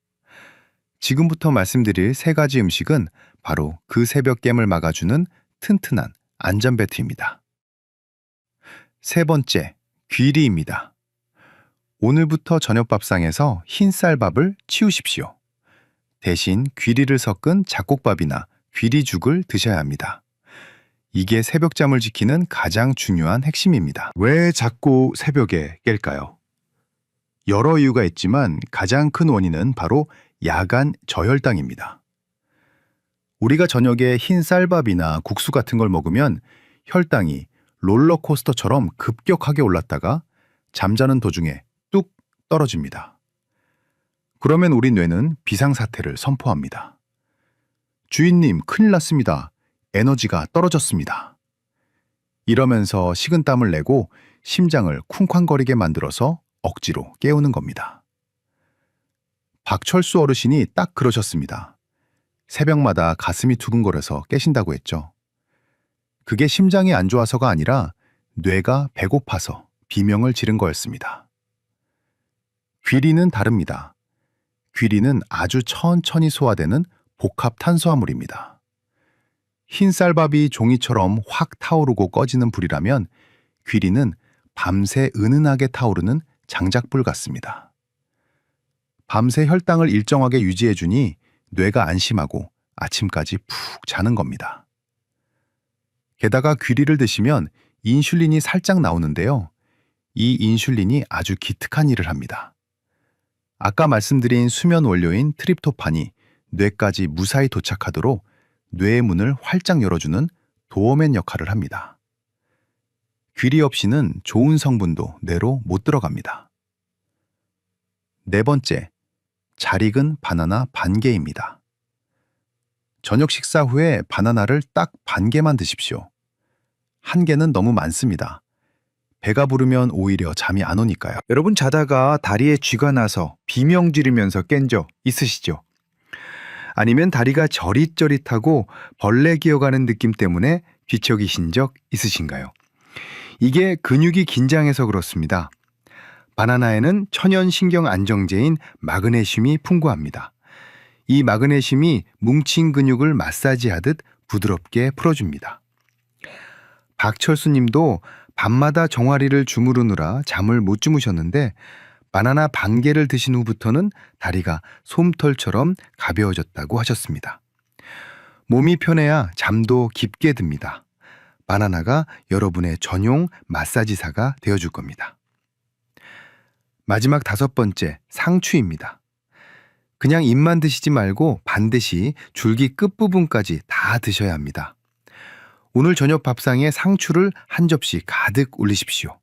지금부터 말씀드릴 3가지 음식은 바로 그 새벽깸을 막아주는 튼튼한 안전벨트입니다. 3번째, 귀리입니다. 오늘부터 저녁밥상에서 흰쌀밥을 치우십시오. 대신 귀리를 섞은 잡곡밥이나 귀리죽을 드셔야 합니다. 이게 새벽잠을 지키는 가장 중요한 핵심입니다. 왜 자꾸 새벽에 깰까요? 여러 이유가 있지만 가장 큰 원인은 바로 야간 저혈당입니다. 우리가 저녁에 흰 쌀밥이나 국수 같은 걸 먹으면 혈당이 롤러코스터처럼 급격하게 올랐다가 잠자는 도중에 뚝 떨어집니다. 그러면 우리 뇌는 비상사태를 선포합니다. 주인님, 큰일 났습니다. 에너지가 떨어졌습니다. 이러면서 식은땀을 내고 심장을 쿵쾅거리게 만들어서 억지로 깨우는 겁니다. 박철수 어르신이 딱 그러셨습니다. 새벽마다 가슴이 두근거려서 깨신다고 했죠. 그게 심장이 안 좋아서가 아니라 뇌가 배고파서 비명을 지른 거였습니다. 귀리는 다릅니다. 귀리는 아주 천천히 소화되는 복합 탄수화물입니다. 흰 쌀밥이 종이처럼 확 타오르고 꺼지는 불이라면 귀리는 밤새 은은하게 타오르는 장작불 같습니다. 밤새 혈당을 일정하게 유지해주니 뇌가 안심하고 아침까지 푹 자는 겁니다. 게다가 귀리를 드시면 인슐린이 살짝 나오는데요. 이 인슐린이 아주 기특한 일을 합니다. 아까 말씀드린 수면 원료인 트립토판이 뇌까지 무사히 도착하도록 뇌의 문을 활짝 열어주는 도어맨 역할을 합니다. 귀리 없이는 좋은 성분도 뇌로 못 들어갑니다. 네 번째, 잘 익은 바나나 반 개입니다. 저녁 식사 후에 바나나를 딱 반 개만 드십시오. 한 개는 너무 많습니다. 배가 부르면 오히려 잠이 안 오니까요. 여러분 자다가 다리에 쥐가 나서 비명 지르면서 깬 적 있으시죠? 아니면 다리가 저릿저릿하고 벌레 기어가는 느낌 때문에 뒤척이신 적 있으신가요? 이게 근육이 긴장해서 그렇습니다. 바나나에는 천연 신경 안정제인 마그네슘이 풍부합니다. 이 마그네슘이 뭉친 근육을 마사지하듯 부드럽게 풀어줍니다. 박철수 님도 밤마다 정화리를 주무르느라 잠을 못 주무셨는데 바나나 반 개를 드신 후부터는 다리가 솜털처럼 가벼워졌다고 하셨습니다. 몸이 편해야 잠도 깊게 듭니다. 바나나가 여러분의 전용 마사지사가 되어줄 겁니다. 마지막 다섯 번째, 상추입니다. 그냥 잎만 드시지 말고 반드시 줄기 끝부분까지 다 드셔야 합니다. 오늘 저녁 밥상에 상추를 한 접시 가득 올리십시오.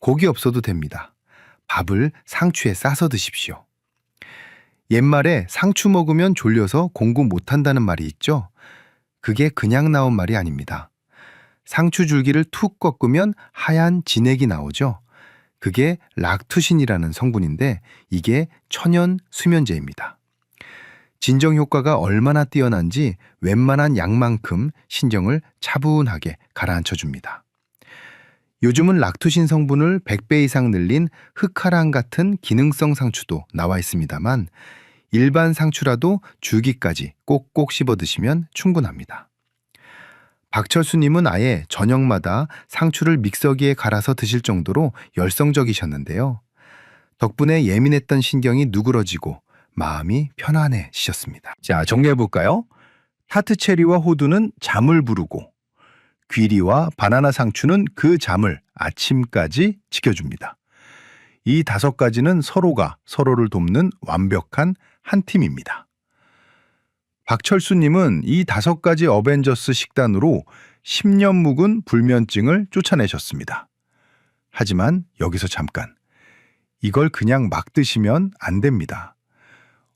고기 없어도 됩니다. 밥을 상추에 싸서 드십시오. 옛말에 상추 먹으면 졸려서 공부 못한다는 말이 있죠? 그게 그냥 나온 말이 아닙니다. 상추 줄기를 툭 꺾으면 하얀 진액이 나오죠? 그게 락투신이라는 성분인데 이게 천연 수면제입니다. 진정 효과가 얼마나 뛰어난지 웬만한 약만큼 신경을 차분하게 가라앉혀줍니다. 요즘은 락투신 성분을 100배 이상 늘린 흑화랑 같은 기능성 상추도 나와 있습니다만 일반 상추라도 줄기까지 꼭꼭 씹어 드시면 충분합니다. 박철수님은 아예 저녁마다 상추를 믹서기에 갈아서 드실 정도로 열성적이셨는데요. 덕분에 예민했던 신경이 누그러지고 마음이 편안해지셨습니다. 자, 정리해볼까요? 타트체리와 호두는 잠을 부르고 귀리와 바나나 상추는 그 잠을 아침까지 지켜줍니다. 이 다섯 가지는 서로가 서로를 돕는 완벽한 한 팀입니다. 박철수님은 이 다섯 가지 어벤져스 식단으로 10년 묵은 불면증을 쫓아내셨습니다. 하지만 여기서 잠깐, 이걸 그냥 막 드시면 안 됩니다.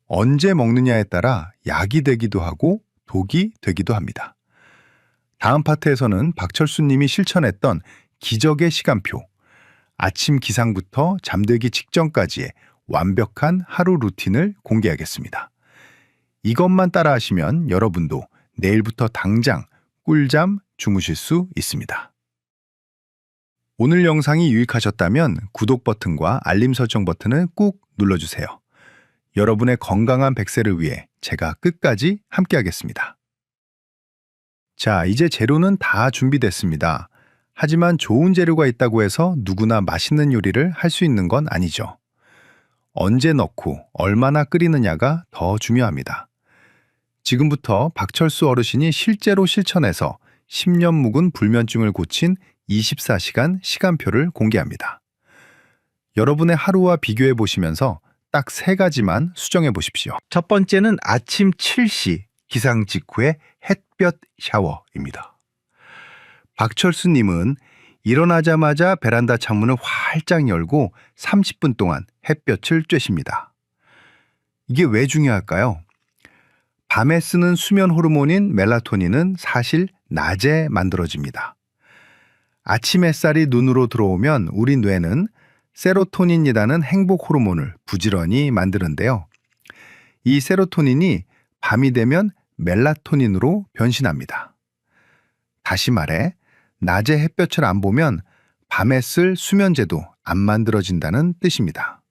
언제 먹느냐에 따라 약이 되기도 하고 독이 되기도 합니다. 다음 파트에서는 박철수님이 실천했던 기적의 시간표, 아침 기상부터 잠들기 직전까지의 완벽한 하루 루틴을 공개하겠습니다. 이것만 따라하시면 여러분도 내일부터 당장 꿀잠 주무실 수 있습니다. 오늘 영상이 유익하셨다면 구독 버튼과 알림 설정 버튼을 꾹 눌러주세요. 여러분의 건강한 100세를 위해 제가 끝까지 함께하겠습니다. 자, 이제 재료는 다 준비됐습니다. 하지만 좋은 재료가 있다고 해서 누구나 맛있는 요리를 할 수 있는 건 아니죠. 언제 넣고 얼마나 끓이느냐가 더 중요합니다. 지금부터 박철수 어르신이 실제로 실천해서 10년 묵은 불면증을 고친 24시간 시간표를 공개합니다. 여러분의 하루와 비교해 보시면서 딱 3가지만 수정해 보십시오. 첫 번째는 아침 7시 기상 직후의 햇볕 샤워입니다. 박철수님은 일어나자마자 베란다 창문을 활짝 열고 30분 동안 햇볕을 쬐십니다. 이게 왜 중요할까요? 밤에 쓰는 수면 호르몬인 멜라토닌은 사실 낮에 만들어집니다. 아침 햇살이 눈으로 들어오면 우리 뇌는 세로토닌이라는 행복 호르몬을 부지런히 만드는데요. 이 세로토닌이 밤이 되면 멜라토닌으로 변신합니다. 다시 말해, 낮에 햇볕을 안 보면 밤에 쓸 수면제도 안 만들어진다는 뜻입니다.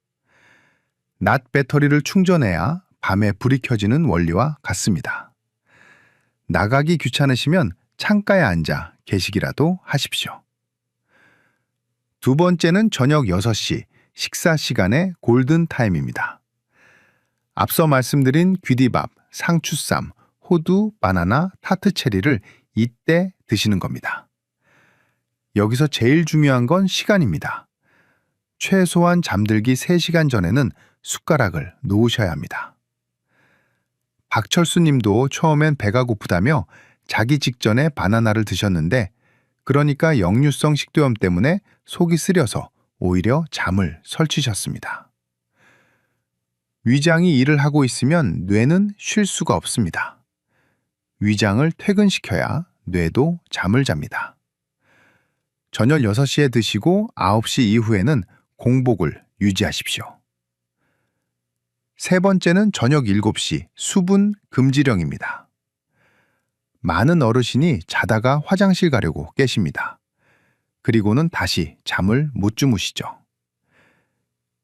낮 배터리를 충전해야 밤에 불이 켜지는 원리와 같습니다. 나가기 귀찮으시면 창가에 앉아 계시기라도 하십시오. 두 번째는 저녁 6시 식사 시간의 골든타임입니다. 앞서 말씀드린 귀디밥, 상추쌈, 호두, 바나나, 타트체리를 이때 드시는 겁니다. 여기서 제일 중요한 건 시간입니다. 최소한 잠들기 3시간 전에는 숟가락을 놓으셔야 합니다. 박철수 님도 처음엔 배가 고프다며 자기 직전에 바나나를 드셨는데 그러니까 역류성 식도염 때문에 속이 쓰려서 오히려 잠을 설치셨습니다. 위장이 일을 하고 있으면 뇌는 쉴 수가 없습니다. 위장을 퇴근시켜야 뇌도 잠을 잡니다. 저녁 6시에 드시고 9시 이후에는 공복을 유지하십시오. 세 번째는 저녁 7시 수분 금지령입니다. 많은 어르신이 자다가 화장실 가려고 깨십니다. 그리고는 다시 잠을 못 주무시죠.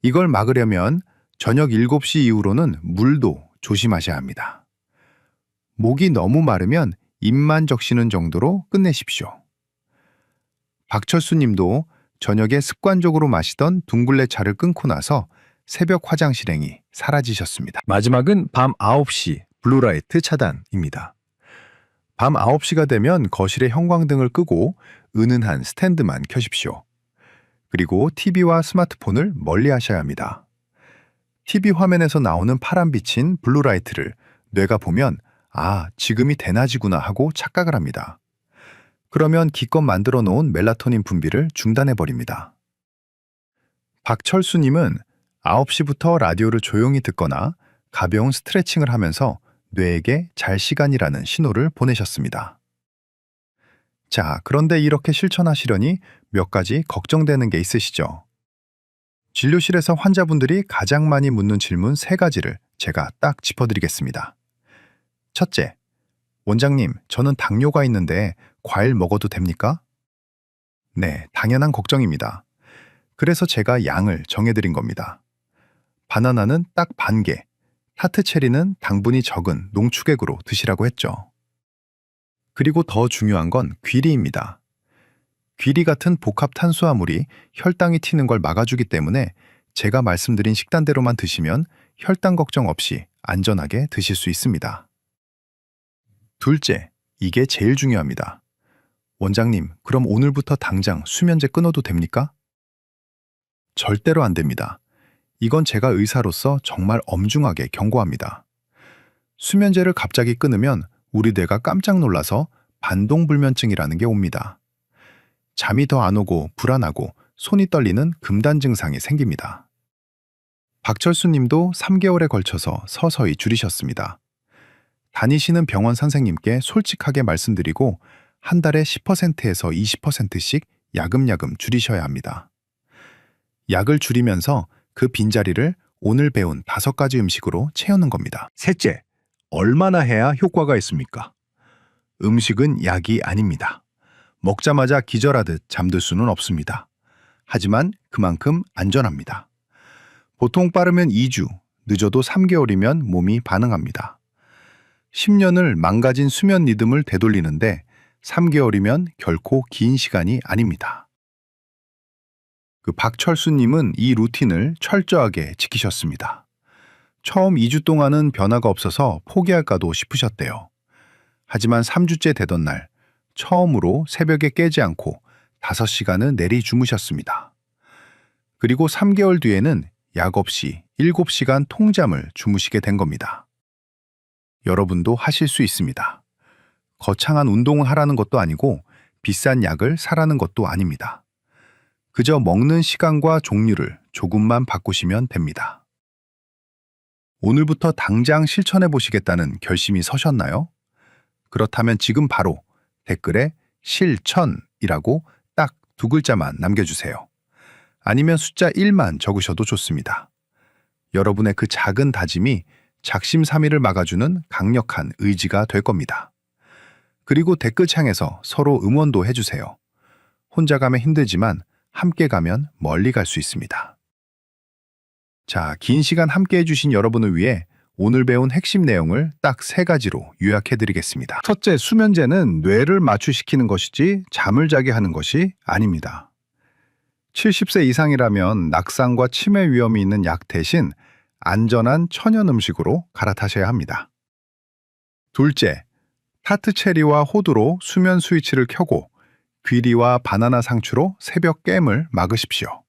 이걸 막으려면 저녁 7시 이후로는 물도 조심하셔야 합니다. 목이 너무 마르면 입만 적시는 정도로 끝내십시오. 박철수 님도 저녁에 습관적으로 마시던 둥글레 차를 끊고 나서 새벽 화장실행이 사라지셨습니다. 마지막은 밤 9시 블루라이트 차단입니다. 밤 9시가 되면 거실의 형광등을 끄고 은은한 스탠드만 켜십시오. 그리고 TV와 스마트폰을 멀리 하셔야 합니다. TV 화면에서 나오는 파란빛인 블루라이트를 뇌가 보면 아, 지금이 대낮이구나 하고 착각을 합니다. 그러면 기껏 만들어 놓은 멜라토닌 분비를 중단해버립니다. 박철수님은 9시부터 라디오를 조용히 듣거나 가벼운 스트레칭을 하면서 뇌에게 잘 시간이라는 신호를 보내셨습니다. 자, 그런데 이렇게 실천하시려니 몇 가지 걱정되는 게 있으시죠? 진료실에서 환자분들이 가장 많이 묻는 질문 3가지를 제가 딱 짚어드리겠습니다. 첫째, 원장님, 저는 당뇨가 있는데 과일 먹어도 됩니까? 네, 당연한 걱정입니다. 그래서 제가 양을 정해드린 겁니다. 바나나는 딱 반 개, 타트체리는 당분이 적은 농축액으로 드시라고 했죠. 그리고 더 중요한 건 귀리입니다. 귀리 같은 복합 탄수화물이 혈당이 튀는 걸 막아주기 때문에 제가 말씀드린 식단대로만 드시면 혈당 걱정 없이 안전하게 드실 수 있습니다. 둘째, 이게 제일 중요합니다. 원장님, 그럼 오늘부터 당장 수면제 끊어도 됩니까? 절대로 안 됩니다. 이건 제가 의사로서 정말 엄중하게 경고합니다. 수면제를 갑자기 끊으면 우리 뇌가 깜짝 놀라서 반동불면증이라는 게 옵니다. 잠이 더 안 오고 불안하고 손이 떨리는 금단 증상이 생깁니다. 박철수 님도 3개월에 걸쳐서 서서히 줄이셨습니다. 다니시는 병원 선생님께 솔직하게 말씀드리고 한 달에 10%에서 20%씩 야금야금 줄이셔야 합니다. 약을 줄이면서 그 빈자리를 오늘 배운 5가지 음식으로 채우는 겁니다. 셋째, 얼마나 해야 효과가 있습니까? 음식은 약이 아닙니다. 먹자마자 기절하듯 잠들 수는 없습니다. 하지만 그만큼 안전합니다. 보통 빠르면 2주, 늦어도 3개월이면 몸이 반응합니다. 10년을 망가진 수면 리듬을 되돌리는데 3개월이면 결코 긴 시간이 아닙니다. 그 박철수님은 이 루틴을 철저하게 지키셨습니다. 처음 2주 동안은 변화가 없어서 포기할까도 싶으셨대요. 하지만 3주째 되던 날 처음으로 새벽에 깨지 않고 5시간은 내리 주무셨습니다. 그리고 3개월 뒤에는 약 없이 7시간 통잠을 주무시게 된 겁니다. 여러분도 하실 수 있습니다. 거창한 운동을 하라는 것도 아니고 비싼 약을 사라는 것도 아닙니다. 그저 먹는 시간과 종류를 조금만 바꾸시면 됩니다. 오늘부터 당장 실천해 보시겠다는 결심이 서셨나요? 그렇다면 지금 바로 댓글에 실천이라고 딱 2글자만 남겨주세요. 아니면 숫자 1만 적으셔도 좋습니다. 여러분의 그 작은 다짐이 작심삼일을 막아주는 강력한 의지가 될 겁니다. 그리고 댓글창에서 서로 응원도 해주세요. 혼자 가면 힘들지만 함께 가면 멀리 갈 수 있습니다. 자, 긴 시간 함께 해주신 여러분을 위해 오늘 배운 핵심 내용을 딱 3가지로 요약해드리겠습니다. 첫째, 수면제는 뇌를 마취시키는 것이지 잠을 자게 하는 것이 아닙니다. 70세 이상이라면 낙상과 치매 위험이 있는 약 대신 안전한 천연 음식으로 갈아타셔야 합니다. 둘째, 타트 체리와 호두로 수면 스위치를 켜고 귀리와 바나나 상추로 새벽 깸을 막으십시오.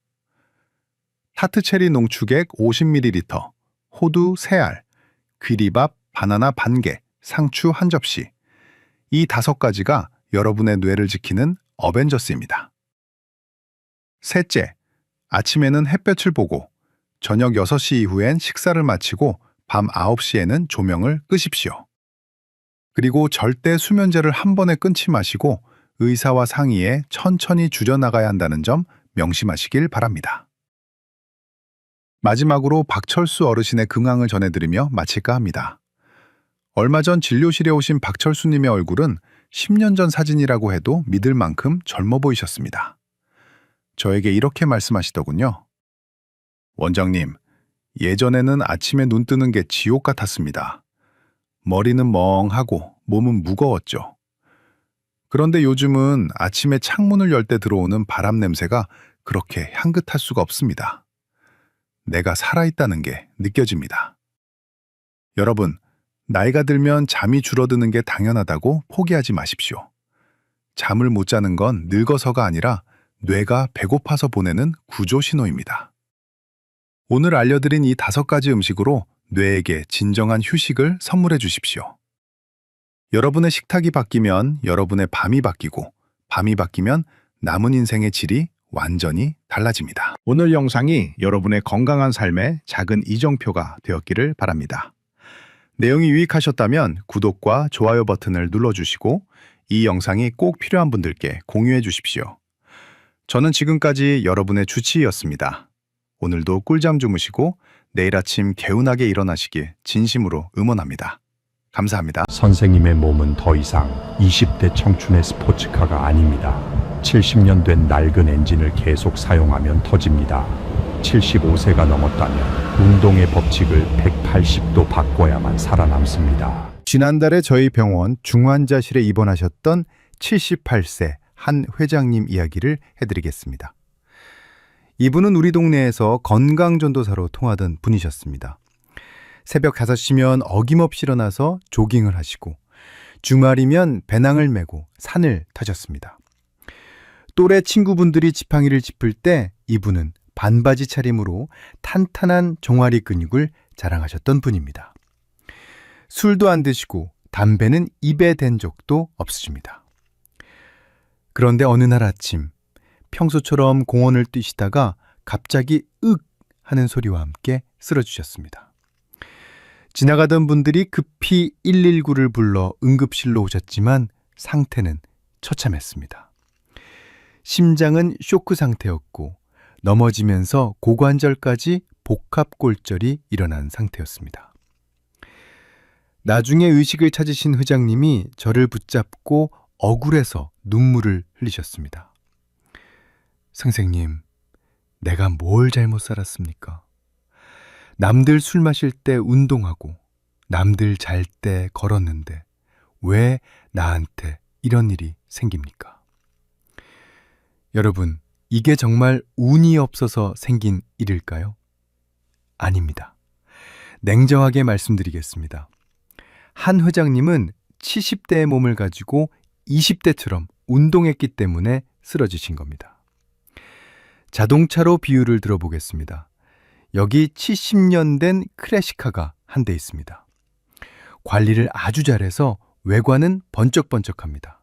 타트 체리 농축액 50ml, 호두 3알, 귀리밥 바나나 반개, 상추 1접시. 이 5가지가 여러분의 뇌를 지키는 어벤져스입니다. 셋째, 아침에는 햇볕을 보고 저녁 6시 이후엔 식사를 마치고 밤 9시에는 조명을 끄십시오. 그리고 절대 수면제를 한 번에 끊지 마시고 의사와 상의해 천천히 줄여나가야 한다는 점 명심하시길 바랍니다. 마지막으로 박철수 어르신의 근황을 전해드리며 마칠까 합니다. 얼마 전 진료실에 오신 박철수님의 얼굴은 10년 전 사진이라고 해도 믿을 만큼 젊어 보이셨습니다. 저에게 이렇게 말씀하시더군요. 원장님, 예전에는 아침에 눈 뜨는 게 지옥 같았습니다. 머리는 멍하고 몸은 무거웠죠. 그런데 요즘은 아침에 창문을 열 때 들어오는 바람 냄새가 그렇게 향긋할 수가 없습니다. 내가 살아있다는 게 느껴집니다. 여러분, 나이가 들면 잠이 줄어드는 게 당연하다고 포기하지 마십시오. 잠을 못 자는 건 늙어서가 아니라 뇌가 배고파서 보내는 구조 신호입니다. 오늘 알려드린 이 5가지 음식으로 뇌에게 진정한 휴식을 선물해 주십시오. 여러분의 식탁이 바뀌면 여러분의 밤이 바뀌고, 밤이 바뀌면 남은 인생의 질이 완전히 달라집니다. 오늘 영상이 여러분의 건강한 삶의 작은 이정표가 되었기를 바랍니다. 내용이 유익하셨다면 구독과 좋아요 버튼을 눌러주시고 이 영상이 꼭 필요한 분들께 공유해 주십시오. 저는 지금까지 여러분의 주치의였습니다. 오늘도 꿀잠 주무시고 내일 아침 개운하게 일어나시길 진심으로 응원합니다. 감사합니다. 선생님의 몸은 더 이상 20대 청춘의 스포츠카가 아닙니다. 70년 된 낡은 엔진을 계속 사용하면 터집니다. 75세가 넘었다면 운동의 법칙을 180도 바꿔야만 살아남습니다. 지난달에 저희 병원 중환자실에 입원하셨던 78세 한 회장님 이야기를 해드리겠습니다. 이분은 우리 동네에서 건강전도사로 통하던 분이셨습니다. 새벽 5시면 어김없이 일어나서 조깅을 하시고 주말이면 배낭을 메고 산을 타셨습니다. 또래 친구분들이 지팡이를 짚을 때 이분은 반바지 차림으로 탄탄한 종아리 근육을 자랑하셨던 분입니다. 술도 안 드시고 담배는 입에 댄 적도 없으십니다. 그런데 어느 날 아침 평소처럼 공원을 뛰시다가 갑자기 윽 하는 소리와 함께 쓰러지셨습니다. 지나가던 분들이 급히 119를 불러 응급실로 오셨지만 상태는 처참했습니다. 심장은 쇼크 상태였고 넘어지면서 고관절까지 복합골절이 일어난 상태였습니다. 나중에 의식을 찾으신 회장님이 저를 붙잡고 억울해서 눈물을 흘리셨습니다. 선생님, 내가 뭘 잘못 살았습니까? 남들 술 마실 때 운동하고 남들 잘 때 걸었는데 왜 나한테 이런 일이 생깁니까? 여러분, 이게 정말 운이 없어서 생긴 일일까요? 아닙니다. 냉정하게 말씀드리겠습니다. 한 회장님은 70대의 몸을 가지고 20대처럼 운동했기 때문에 쓰러지신 겁니다. 자동차로 비유를 들어보겠습니다. 여기 70년 된 클래식카가 한 대 있습니다. 관리를 아주 잘해서 외관은 번쩍번쩍합니다.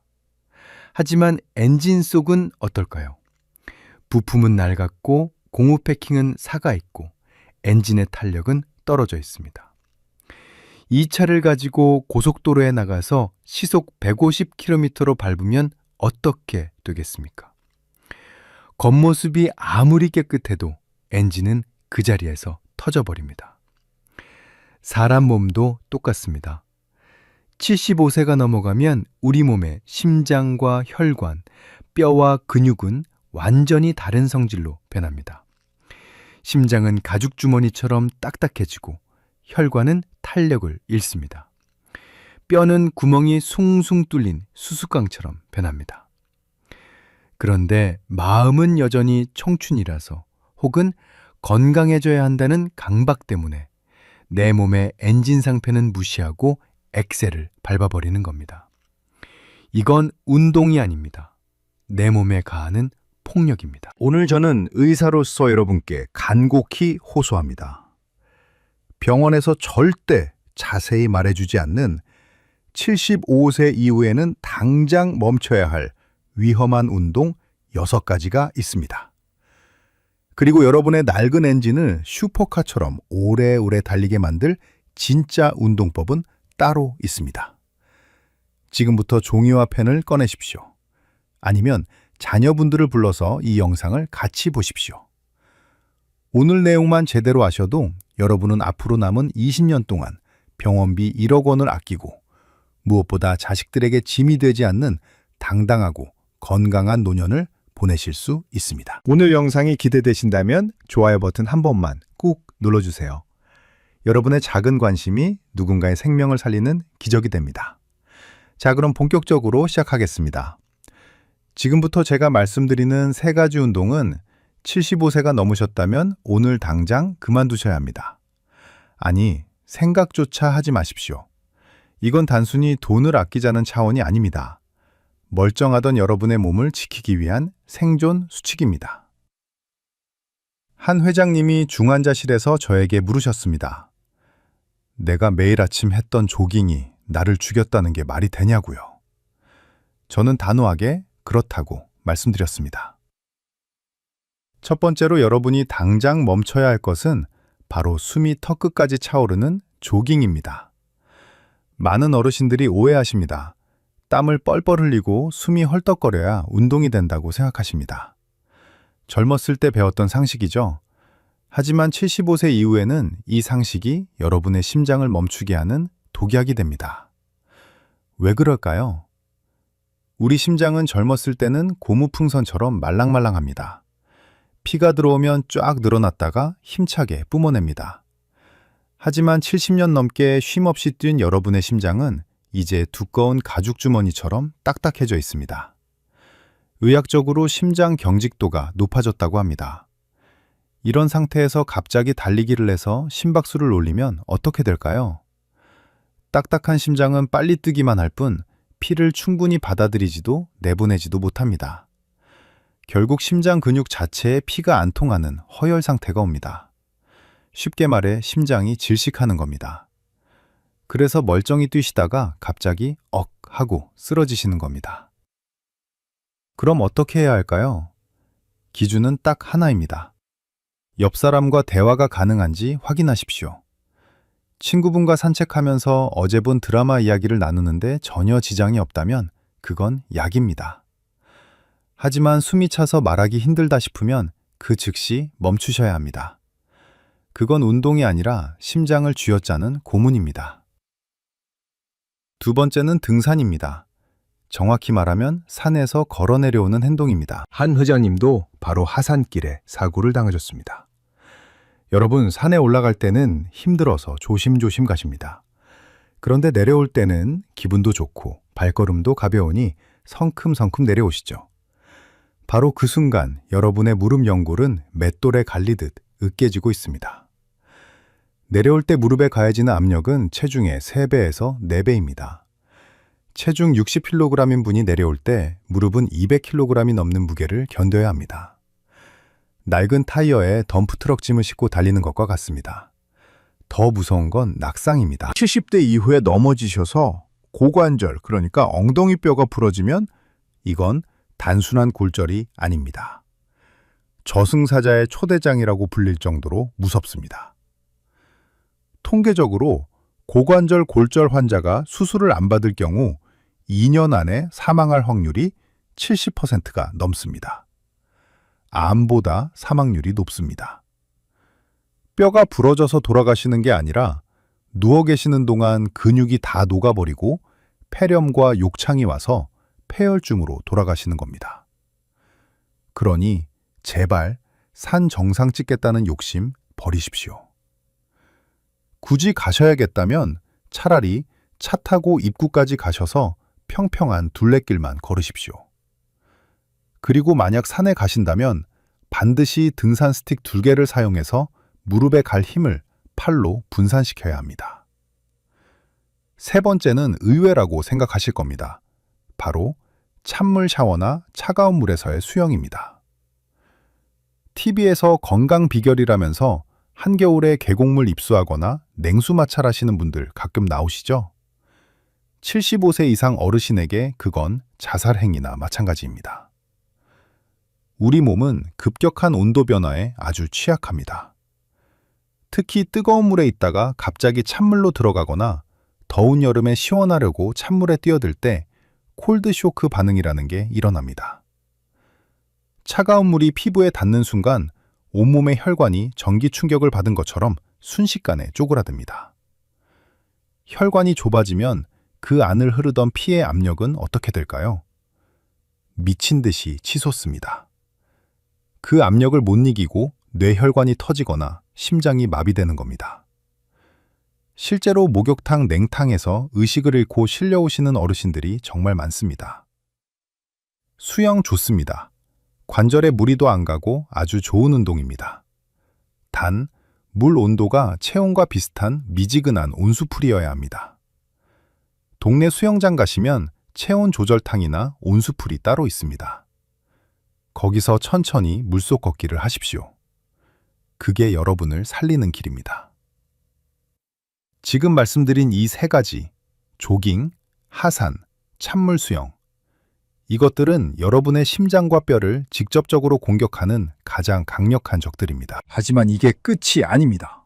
하지만 엔진 속은 어떨까요? 부품은 낡았고 고무 패킹은 사가 있고 엔진의 탄력은 떨어져 있습니다. 이 차를 가지고 고속도로에 나가서 시속 150km로 밟으면 어떻게 되겠습니까? 겉모습이 아무리 깨끗해도 엔진은 그 자리에서 터져버립니다. 사람 몸도 똑같습니다. 75세가 넘어가면 우리 몸의 심장과 혈관, 뼈와 근육은 완전히 다른 성질로 변합니다. 심장은 가죽주머니처럼 딱딱해지고 혈관은 탄력을 잃습니다. 뼈는 구멍이 숭숭 뚫린 수수깡처럼 변합니다. 그런데 마음은 여전히 청춘이라서 혹은 건강해져야 한다는 강박 때문에 내 몸의 엔진 상태는 무시하고 엑셀을 밟아버리는 겁니다. 이건 운동이 아닙니다. 내 몸에 가하는 폭력입니다. 오늘 저는 의사로서 여러분께 간곡히 호소합니다. 병원에서 절대 자세히 말해주지 않는 75세 이후에는 당장 멈춰야 할 위험한 운동 6가지가 있습니다. 그리고 여러분의 낡은 엔진을 슈퍼카처럼 오래오래 달리게 만들 진짜 운동법은 따로 있습니다. 지금부터 종이와 펜을 꺼내십시오. 아니면 자녀분들을 불러서 이 영상을 같이 보십시오. 오늘 내용만 제대로 아셔도 여러분은 앞으로 남은 20년 동안 병원비 1억 원을 아끼고 무엇보다 자식들에게 짐이 되지 않는 당당하고 건강한 노년을 보내실 수 있습니다. 오늘 영상이 기대되신다면 좋아요 버튼 한 번만 꾹 눌러주세요. 여러분의 작은 관심이 누군가의 생명을 살리는 기적이 됩니다. 자, 그럼 본격적으로 시작하겠습니다. 지금부터 제가 말씀드리는 3가지 운동은 75세가 넘으셨다면 오늘 당장 그만두셔야 합니다. 아니, 생각조차 하지 마십시오. 이건 단순히 돈을 아끼자는 차원이 아닙니다. 멀쩡하던 여러분의 몸을 지키기 위한 생존 수칙입니다. 한 회장님이 중환자실에서 저에게 물으셨습니다. 내가 매일 아침 했던 조깅이 나를 죽였다는 게 말이 되냐고요. 저는 단호하게 그렇다고 말씀드렸습니다. 첫 번째로 여러분이 당장 멈춰야 할 것은 바로 숨이 턱끝까지 차오르는 조깅입니다. 많은 어르신들이 오해하십니다. 땀을 뻘뻘 흘리고 숨이 헐떡거려야 운동이 된다고 생각하십니다. 젊었을 때 배웠던 상식이죠. 하지만 75세 이후에는 이 상식이 여러분의 심장을 멈추게 하는 독약이 됩니다. 왜 그럴까요? 우리 심장은 젊었을 때는 고무풍선처럼 말랑말랑합니다. 피가 들어오면 쫙 늘어났다가 힘차게 뿜어냅니다. 하지만 70년 넘게 쉼없이 뛴 여러분의 심장은 이제 두꺼운 가죽주머니처럼 딱딱해져 있습니다. 의학적으로 심장 경직도가 높아졌다고 합니다. 이런 상태에서 갑자기 달리기를 해서 심박수를 올리면 어떻게 될까요? 딱딱한 심장은 빨리 뛰기만 할 뿐 피를 충분히 받아들이지도 내보내지도 못합니다. 결국 심장 근육 자체에 피가 안 통하는 허열 상태가 옵니다. 쉽게 말해 심장이 질식하는 겁니다. 그래서 멀쩡히 뛰시다가 갑자기 억 하고 쓰러지시는 겁니다. 그럼 어떻게 해야 할까요? 기준은 딱 하나입니다. 옆 사람과 대화가 가능한지 확인하십시오. 친구분과 산책하면서 어제 본 드라마 이야기를 나누는데 전혀 지장이 없다면 그건 약입니다. 하지만 숨이 차서 말하기 힘들다 싶으면 그 즉시 멈추셔야 합니다. 그건 운동이 아니라 심장을 쥐어짜는 고문입니다. 두 번째는 등산입니다. 정확히 말하면 산에서 걸어 내려오는 행동입니다. 한 회장님도 바로 하산길에 사고를 당하셨습니다. 여러분, 산에 올라갈 때는 힘들어서 조심조심 가십니다. 그런데 내려올 때는 기분도 좋고 발걸음도 가벼우니 성큼성큼 내려오시죠. 바로 그 순간 여러분의 무릎 연골은 맷돌에 갈리듯 으깨지고 있습니다. 내려올 때 무릎에 가해지는 압력은 체중의 3배에서 4배입니다. 체중 60kg인 분이 내려올 때 무릎은 200kg이 넘는 무게를 견뎌야 합니다. 낡은 타이어에 덤프트럭 짐을 싣고 달리는 것과 같습니다. 더 무서운 건 낙상입니다. 70대 이후에 넘어지셔서 고관절, 그러니까 엉덩이 뼈가 부러지면 이건 단순한 골절이 아닙니다. 저승사자의 초대장이라고 불릴 정도로 무섭습니다. 통계적으로 고관절 골절 환자가 수술을 안 받을 경우 2년 안에 사망할 확률이 70%가 넘습니다. 암보다 사망률이 높습니다. 뼈가 부러져서 돌아가시는 게 아니라 누워 계시는 동안 근육이 다 녹아버리고 폐렴과 욕창이 와서 폐혈증으로 돌아가시는 겁니다. 그러니 제발 산 정상 찍겠다는 욕심 버리십시오. 굳이 가셔야겠다면 차라리 차 타고 입구까지 가셔서 평평한 둘레길만 걸으십시오. 그리고 만약 산에 가신다면 반드시 등산 스틱 2개를 사용해서 무릎에 갈 힘을 팔로 분산시켜야 합니다. 세 번째는 의외라고 생각하실 겁니다. 바로 찬물 샤워나 차가운 물에서의 수영입니다. TV에서 건강 비결이라면서 한겨울에 계곡물 입수하거나 냉수 마찰하시는 분들 가끔 나오시죠? 75세 이상 어르신에게 그건 자살 행위나 마찬가지입니다. 우리 몸은 급격한 온도 변화에 아주 취약합니다. 특히 뜨거운 물에 있다가 갑자기 찬물로 들어가거나 더운 여름에 시원하려고 찬물에 뛰어들 때 콜드 쇼크 반응이라는 게 일어납니다. 차가운 물이 피부에 닿는 순간 온몸의 혈관이 전기 충격을 받은 것처럼 순식간에 쪼그라듭니다. 혈관이 좁아지면 그 안을 흐르던 피의 압력은 어떻게 될까요? 미친 듯이 치솟습니다. 그 압력을 못 이기고 뇌혈관이 터지거나 심장이 마비되는 겁니다. 실제로 목욕탕 냉탕에서 의식을 잃고 실려오시는 어르신들이 정말 많습니다. 수영 좋습니다. 관절에 무리도 안 가고 아주 좋은 운동입니다. 단, 물 온도가 체온과 비슷한 미지근한 온수풀이어야 합니다. 동네 수영장 가시면 체온 조절탕이나 온수풀이 따로 있습니다. 거기서 천천히 물속 걷기를 하십시오. 그게 여러분을 살리는 길입니다. 지금 말씀드린 이 세 가지, 조깅, 하산, 찬물 수영, 이것들은 여러분의 심장과 뼈를 직접적으로 공격하는 가장 강력한 적들입니다. 하지만 이게 끝이 아닙니다.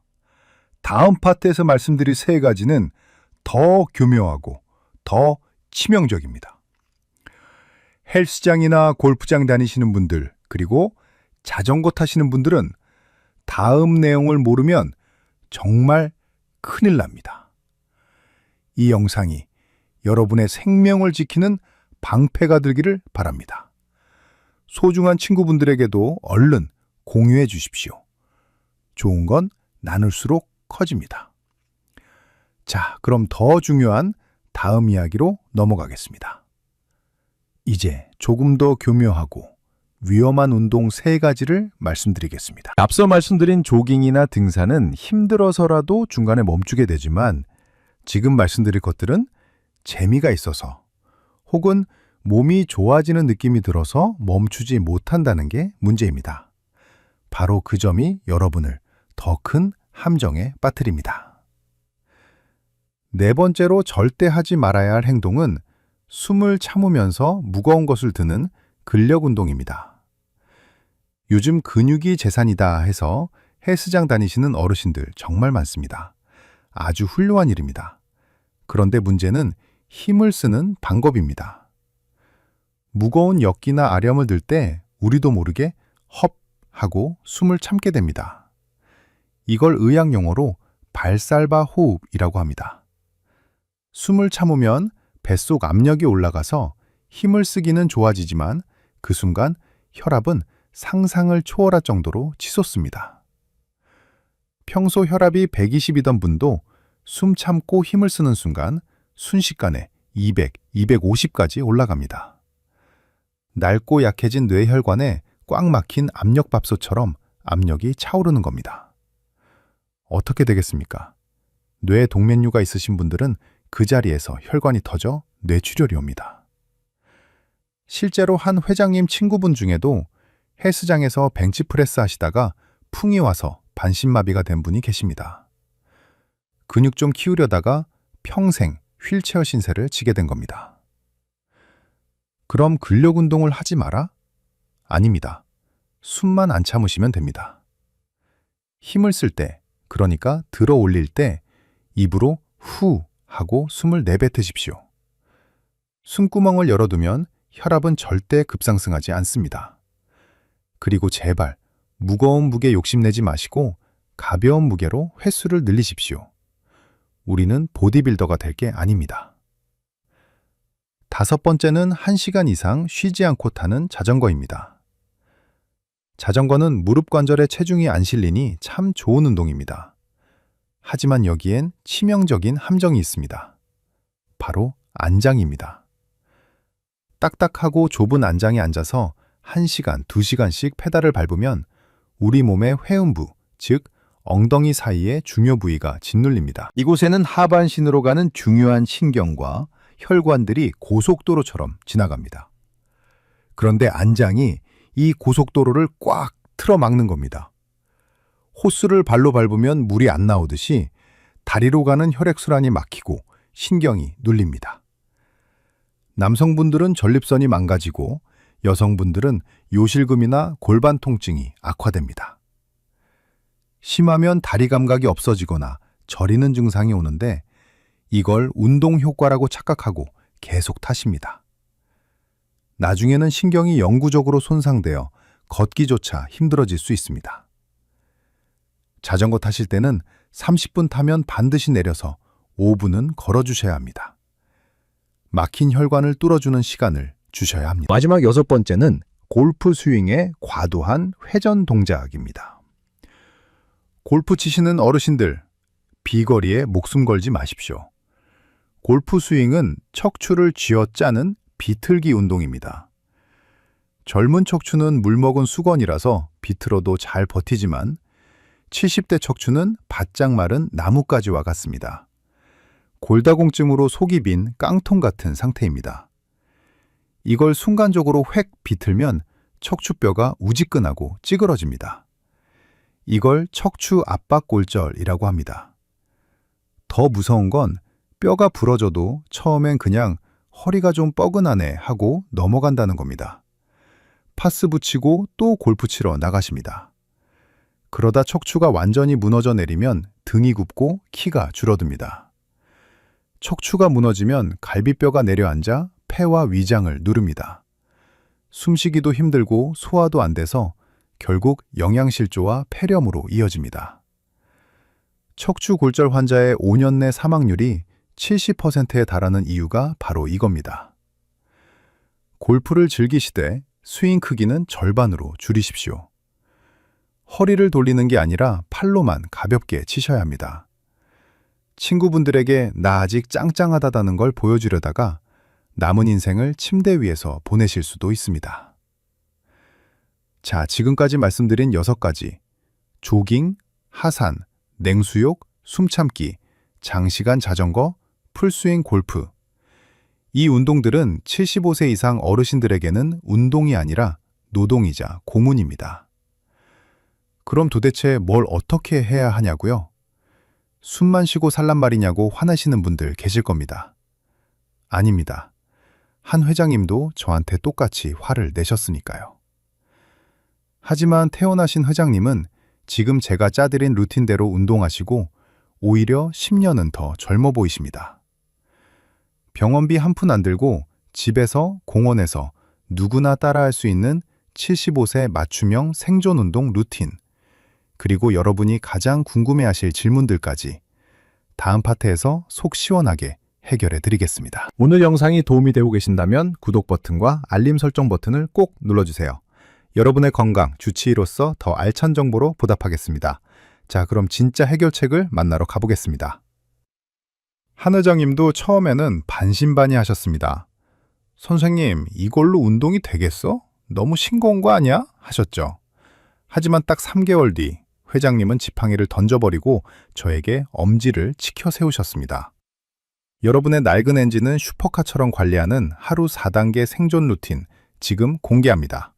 다음 파트에서 말씀드릴 세 가지는 더 교묘하고 더 치명적입니다. 헬스장이나 골프장 다니시는 분들, 그리고 자전거 타시는 분들은 다음 내용을 모르면 정말 큰일 납니다. 이 영상이 여러분의 생명을 지키는 방패가 되기를 바랍니다. 소중한 친구분들에게도 얼른 공유해 주십시오. 좋은 건 나눌수록 커집니다. 자, 그럼 더 중요한 다음 이야기로 넘어가겠습니다. 이제 조금 더 교묘하고 위험한 운동 세 가지를 말씀드리겠습니다. 앞서 말씀드린 조깅이나 등산은 힘들어서라도 중간에 멈추게 되지만 지금 말씀드릴 것들은 재미가 있어서 혹은 몸이 좋아지는 느낌이 들어서 멈추지 못한다는 게 문제입니다. 바로 그 점이 여러분을 더 큰 함정에 빠뜨립니다. 네 번째로 절대 하지 말아야 할 행동은 숨을 참으면서 무거운 것을 드는 근력 운동입니다. 요즘 근육이 재산이다 해서 헬스장 다니시는 어르신들 정말 많습니다. 아주 훌륭한 일입니다. 그런데 문제는 힘을 쓰는 방법입니다. 무거운 역기나 아령을 들 때 우리도 모르게 헙 하고 숨을 참게 됩니다. 이걸 의학 용어로 발살바 호흡이라고 합니다. 숨을 참으면 뱃속 압력이 올라가서 힘을 쓰기는 좋아지지만 그 순간 혈압은 상상을 초월할 정도로 치솟습니다. 평소 혈압이 120이던 분도 숨 참고 힘을 쓰는 순간 순식간에 200, 250까지 올라갑니다. 낡고 약해진 뇌혈관에 꽉 막힌 압력밥솥처럼 압력이 차오르는 겁니다. 어떻게 되겠습니까? 뇌 동면류가 있으신 분들은 그 자리에서 혈관이 터져 뇌출혈이 옵니다. 실제로 한 회장님 친구분 중에도 헬스장에서 벤치프레스 하시다가 풍이 와서 반신마비가 된 분이 계십니다. 근육 좀 키우려다가 평생 휠체어 신세를 지게 된 겁니다. 그럼 근력 운동을 하지 마라? 아닙니다. 숨만 안 참으시면 됩니다. 힘을 쓸 때, 그러니까 들어 올릴 때 입으로 후 하고 숨을 내뱉으십시오. 숨구멍을 열어두면 혈압은 절대 급상승하지 않습니다. 그리고 제발 무거운 무게 욕심내지 마시고 가벼운 무게로 횟수를 늘리십시오. 우리는 보디빌더가 될 게 아닙니다. 5번째는 1시간 이상 쉬지 않고 타는 자전거입니다. 자전거는 무릎 관절에 체중이 안 실리니 참 좋은 운동입니다. 하지만 여기엔 치명적인 함정이 있습니다. 바로 안장입니다. 딱딱하고 좁은 안장에 앉아서 1시간, 2시간씩 페달을 밟으면 우리 몸의 회음부, 즉 엉덩이 사이의 중요 부위가 짓눌립니다. 이곳에는 하반신으로 가는 중요한 신경과 혈관들이 고속도로처럼 지나갑니다. 그런데 안장이 이 고속도로를 꽉 틀어막는 겁니다. 호스를 발로 밟으면 물이 안 나오듯이 다리로 가는 혈액순환이 막히고 신경이 눌립니다. 남성분들은 전립선이 망가지고 여성분들은 요실금이나 골반 통증이 악화됩니다. 심하면 다리 감각이 없어지거나 저리는 증상이 오는데 이걸 운동 효과라고 착각하고 계속 타십니다. 나중에는 신경이 영구적으로 손상되어 걷기조차 힘들어질 수 있습니다. 자전거 타실 때는 30분 타면 반드시 내려서 5분은 걸어주셔야 합니다. 막힌 혈관을 뚫어주는 시간을 주셔야 합니다. 마지막 6번째는 골프 스윙의 과도한 회전 동작입니다. 골프 치시는 어르신들, 비거리에 목숨 걸지 마십시오. 골프 스윙은 척추를 쥐어짜는 비틀기 운동입니다. 젊은 척추는 물먹은 수건이라서 비틀어도 잘 버티지만 70대 척추는 바짝 마른 나뭇가지와 같습니다. 골다공증으로 속이 빈 깡통 같은 상태입니다. 이걸 순간적으로 획 비틀면 척추뼈가 우지끈하고 찌그러집니다. 이걸 척추 압박골절이라고 합니다. 더 무서운 건 뼈가 부러져도 처음엔 그냥 허리가 좀 뻐근하네 하고 넘어간다는 겁니다. 파스 붙이고 또 골프 치러 나가십니다. 그러다 척추가 완전히 무너져 내리면 등이 굽고 키가 줄어듭니다. 척추가 무너지면 갈비뼈가 내려앉아 폐와 위장을 누릅니다. 숨쉬기도 힘들고 소화도 안 돼서 결국 영양실조와 폐렴으로 이어집니다. 척추 골절 환자의 5년 내 사망률이 70%에 달하는 이유가 바로 이겁니다. 골프를 즐기시되 스윙 크기는 절반으로 줄이십시오. 허리를 돌리는 게 아니라 팔로만 가볍게 치셔야 합니다. 친구분들에게 나 아직 짱짱하다는 걸 보여주려다가 남은 인생을 침대 위에서 보내실 수도 있습니다. 자, 지금까지 말씀드린 6가지. 조깅, 하산, 냉수욕, 숨참기, 장시간 자전거, 풀스윙 골프. 이 운동들은 75세 이상 어르신들에게는 운동이 아니라 노동이자 고문입니다. 그럼 도대체 뭘 어떻게 해야 하냐고요? 숨만 쉬고 살란 말이냐고 화나시는 분들 계실 겁니다. 아닙니다. 한 회장님도 저한테 똑같이 화를 내셨으니까요. 하지만 태어나신 회장님은 지금 제가 짜드린 루틴대로 운동하시고 오히려 10년은 더 젊어 보이십니다. 병원비 한 푼 안 들고 집에서 공원에서 누구나 따라할 수 있는 75세 맞춤형 생존운동 루틴, 그리고 여러분이 가장 궁금해하실 질문들까지 다음 파트에서 속 시원하게 해결해 드리겠습니다. 오늘 영상이 도움이 되고 계신다면 구독 버튼과 알림 설정 버튼을 꼭 눌러주세요. 여러분의 건강 주치의로서 더 알찬 정보로 보답하겠습니다. 자, 그럼 진짜 해결책을 만나러 가보겠습니다. 한 회장님도 처음에는 반신반의하셨습니다. 선생님, 이걸로 운동이 되겠어? 너무 싱거운 거 아니야? 하셨죠. 하지만 딱 3개월 뒤 회장님은 지팡이를 던져버리고 저에게 엄지를 치켜 세우셨습니다. 여러분의 낡은 엔진은 슈퍼카처럼 관리하는 하루 4단계 생존 루틴 지금 공개합니다.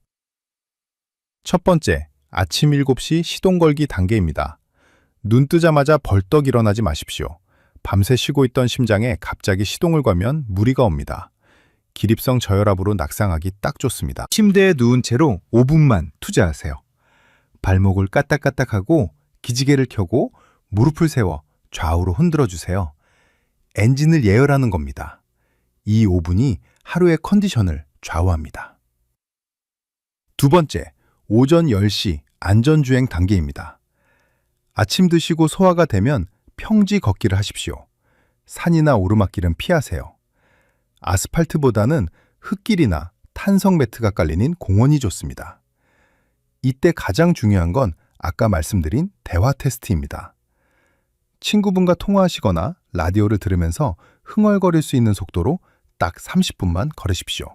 첫 번째, 아침 7시 시동 걸기 단계입니다. 눈 뜨자마자 벌떡 일어나지 마십시오. 밤새 쉬고 있던 심장에 갑자기 시동을 걸면 무리가 옵니다. 기립성 저혈압으로 낙상하기 딱 좋습니다. 침대에 누운 채로 5분만 투자하세요. 발목을 까딱까딱하고 기지개를 켜고 무릎을 세워 좌우로 흔들어 주세요. 엔진을 예열하는 겁니다. 이 5분이 하루의 컨디션을 좌우합니다. 두 번째, 오전 10시 안전주행 단계입니다. 아침 드시고 소화가 되면 평지 걷기를 하십시오. 산이나 오르막길은 피하세요. 아스팔트보다는 흙길이나 탄성 매트가 깔리는 공원이 좋습니다. 이때 가장 중요한 건 아까 말씀드린 대화 테스트입니다. 친구분과 통화하시거나 라디오를 들으면서 흥얼거릴 수 있는 속도로 딱 30분만 걸으십시오.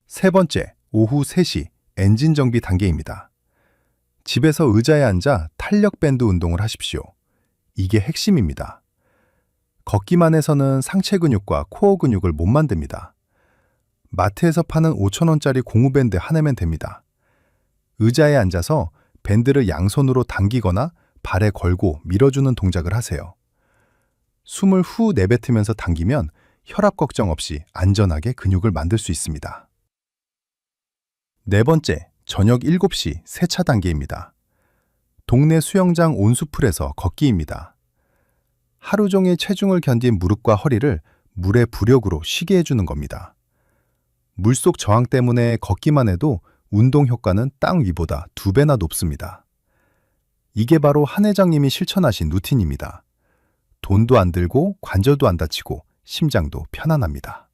세 번째, 오후 3시 엔진 정비 단계입니다. 집에서 의자에 앉아 탄력 밴드 운동을 하십시오. 이게 핵심입니다. 걷기만 해서는 상체 근육과 코어 근육을 못 만듭니다. 마트에서 파는 5,000원짜리 고무밴드 하나면 됩니다. 의자에 앉아서 밴드를 양손으로 당기거나 발에 걸고 밀어주는 동작을 하세요. 숨을 후 내뱉으면서 당기면 혈압 걱정 없이 안전하게 근육을 만들 수 있습니다. 네 번째, 저녁 7시 세차 단계입니다. 동네 수영장 온수풀에서 걷기입니다. 하루 종일 체중을 견딘 무릎과 허리를 물의 부력으로 쉬게 해주는 겁니다. 물속 저항 때문에 걷기만 해도 운동 효과는 땅 위보다 2배나 높습니다. 이게 바로 한 회장님이 실천하신 루틴입니다. 돈도 안 들고 관절도 안 다치고 심장도 편안합니다.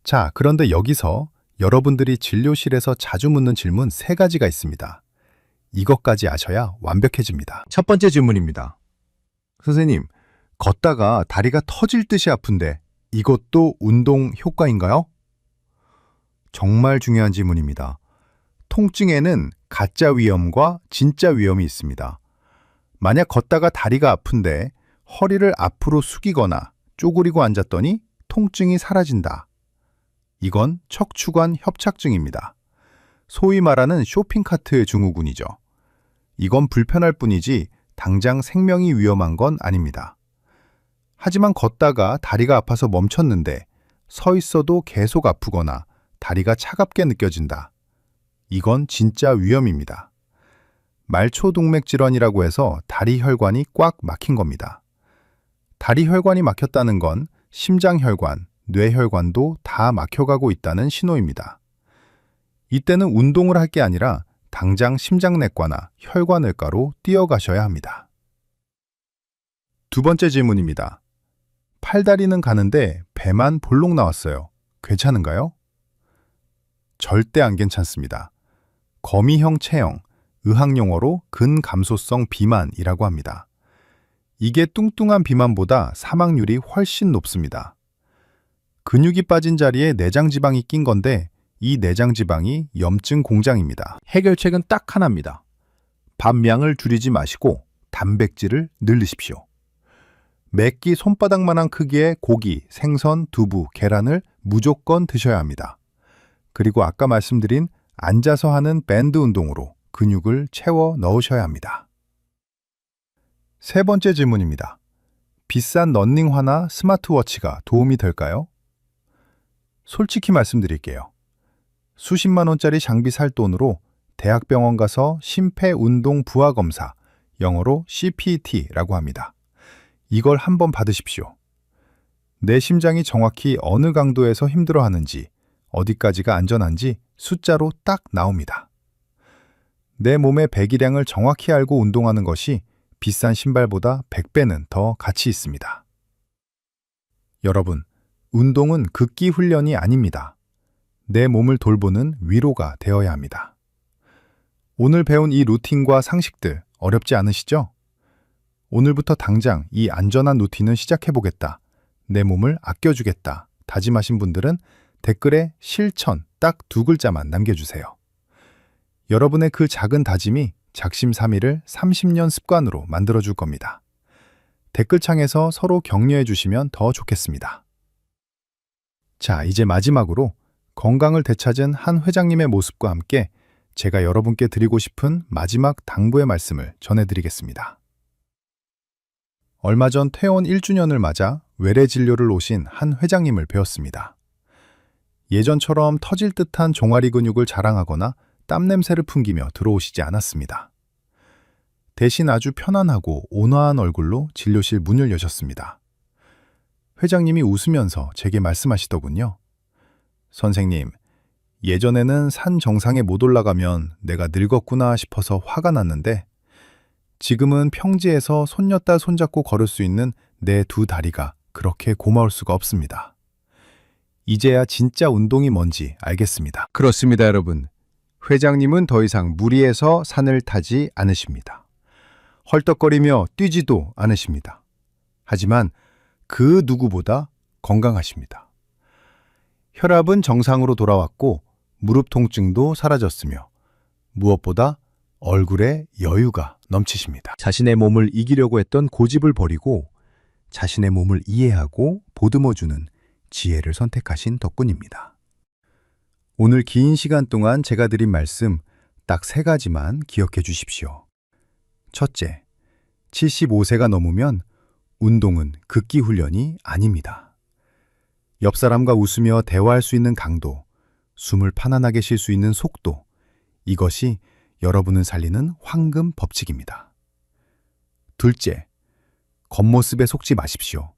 자, 그런데 여기서 여러분들이 진료실에서 자주 묻는 질문 3가지가 있습니다. 이것까지 아셔야 완벽해집니다. 첫 번째 질문입니다. 선생님, 걷다가 다리가 터질 듯이 아픈데 이것도 운동 효과인가요? 정말 중요한 질문입니다. 통증에는 가짜 위험과 진짜 위험이 있습니다. 만약 걷다가 다리가 아픈데 허리를 앞으로 숙이거나 쪼그리고 앉았더니 통증이 사라진다. 이건 척추관 협착증입니다. 소위 말하는 쇼핑카트 증후군이죠. 이건 불편할 뿐이지 당장 생명이 위험한 건 아닙니다. 하지만 걷다가 다리가 아파서 멈췄는데 서 있어도 계속 아프거나 다리가 차갑게 느껴진다. 이건 진짜 위험입니다. 말초동맥 질환이라고 해서 다리 혈관이 꽉 막힌 겁니다. 다리 혈관이 막혔다는 건 심장혈관, 뇌혈관도 다 막혀가고 있다는 신호입니다. 이때는 운동을 할 게 아니라 당장 심장내과나 혈관외과로 뛰어가셔야 합니다. 두 번째 질문입니다. 팔다리는 가는데 배만 볼록 나왔어요. 괜찮은가요? 절대 안 괜찮습니다. 거미형 체형, 의학용어로 근감소성 비만이라고 합니다. 이게 뚱뚱한 비만보다 사망률이 훨씬 높습니다. 근육이 빠진 자리에 내장지방이 낀 건데 이 내장지방이 염증 공장입니다. 해결책은 딱 하나입니다. 밥량을 줄이지 마시고 단백질을 늘리십시오. 매끼 손바닥만한 크기의 고기, 생선, 두부, 계란을 무조건 드셔야 합니다. 그리고 아까 말씀드린 앉아서 하는 밴드 운동으로 근육을 채워 넣으셔야 합니다. 세 번째 질문입니다. 비싼 러닝화나 스마트워치가 도움이 될까요? 솔직히 말씀드릴게요. 수십만 원짜리 장비 살 돈으로 대학병원 가서 심폐운동 부하검사, 영어로 CPT라고 합니다. 이걸 한번 받으십시오. 내 심장이 정확히 어느 강도에서 힘들어하는지, 어디까지가 안전한지 숫자로 딱 나옵니다. 내 몸의 배기량을 정확히 알고 운동하는 것이 비싼 신발보다 100배는 더 가치 있습니다. 여러분, 운동은 극기 훈련이 아닙니다. 내 몸을 돌보는 위로가 되어야 합니다. 오늘 배운 이 루틴과 상식들 어렵지 않으시죠? 오늘부터 당장 이 안전한 루틴을 시작해보겠다. 내 몸을 아껴주겠다. 다짐하신 분들은 댓글에 실천 딱 2글자만 남겨주세요. 여러분의 그 작은 다짐이 작심삼일을 30년 습관으로 만들어줄 겁니다. 댓글창에서 서로 격려해 주시면 더 좋겠습니다. 자, 이제 마지막으로 건강을 되찾은 한 회장님의 모습과 함께 제가 여러분께 드리고 싶은 마지막 당부의 말씀을 전해드리겠습니다. 얼마 전 퇴원 1주년을 맞아 외래 진료를 오신 한 회장님을 뵈었습니다. 예전처럼 터질 듯한 종아리 근육을 자랑하거나 땀 냄새를 풍기며 들어오시지 않았습니다. 대신 아주 편안하고 온화한 얼굴로 진료실 문을 여셨습니다. 회장님이 웃으면서 제게 말씀하시더군요. 선생님, 예전에는 산 정상에 못 올라가면 내가 늙었구나 싶어서 화가 났는데 지금은 평지에서 손녀딸 손잡고 걸을 수 있는 내 두 다리가 그렇게 고마울 수가 없습니다. 이제야 진짜 운동이 뭔지 알겠습니다. 그렇습니다, 여러분. 회장님은 더 이상 무리해서 산을 타지 않으십니다. 헐떡거리며 뛰지도 않으십니다. 하지만 그 누구보다 건강하십니다. 혈압은 정상으로 돌아왔고 무릎 통증도 사라졌으며 무엇보다 얼굴에 여유가 넘치십니다. 자신의 몸을 이기려고 했던 고집을 버리고 자신의 몸을 이해하고 보듬어주는 지혜를 선택하신 덕분입니다. 오늘 긴 시간 동안 제가 드린 말씀 딱 3가지만 기억해 주십시오. 첫째, 75세가 넘으면 운동은 극기 훈련이 아닙니다. 옆 사람과 웃으며 대화할 수 있는 강도, 숨을 편안하게 쉴 수 있는 속도, 이것이 여러분을 살리는 황금 법칙입니다. 둘째, 겉모습에 속지 마십시오.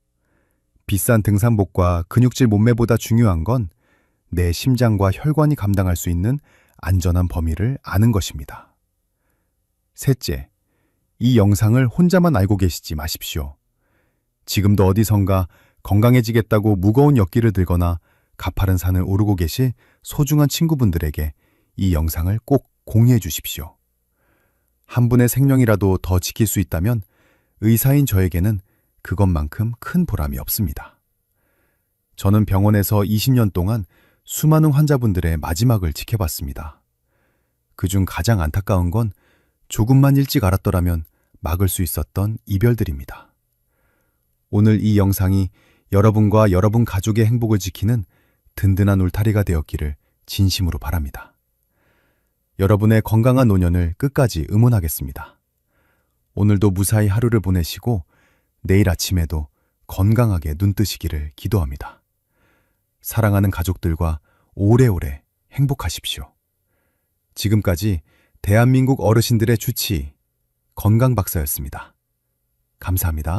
비싼 등산복과 근육질 몸매보다 중요한 건 내 심장과 혈관이 감당할 수 있는 안전한 범위를 아는 것입니다. 셋째, 이 영상을 혼자만 알고 계시지 마십시오. 지금도 어디선가 건강해지겠다고 무거운 역기를 들거나 가파른 산을 오르고 계실 소중한 친구분들에게 이 영상을 꼭 공유해 주십시오. 한 분의 생명이라도 더 지킬 수 있다면 의사인 저에게는 그것만큼 큰 보람이 없습니다. 저는 병원에서 20년 동안 수많은 환자분들의 마지막을 지켜봤습니다. 그중 가장 안타까운 건 조금만 일찍 알았더라면 막을 수 있었던 이별들입니다. 오늘 이 영상이 여러분과 여러분 가족의 행복을 지키는 든든한 울타리가 되었기를 진심으로 바랍니다. 여러분의 건강한 노년을 끝까지 응원하겠습니다. 오늘도 무사히 하루를 보내시고 내일 아침에도 건강하게 눈뜨시기를 기도합니다. 사랑하는 가족들과 오래오래 행복하십시오. 지금까지 대한민국 어르신들의 주치 건강박사였습니다. 감사합니다.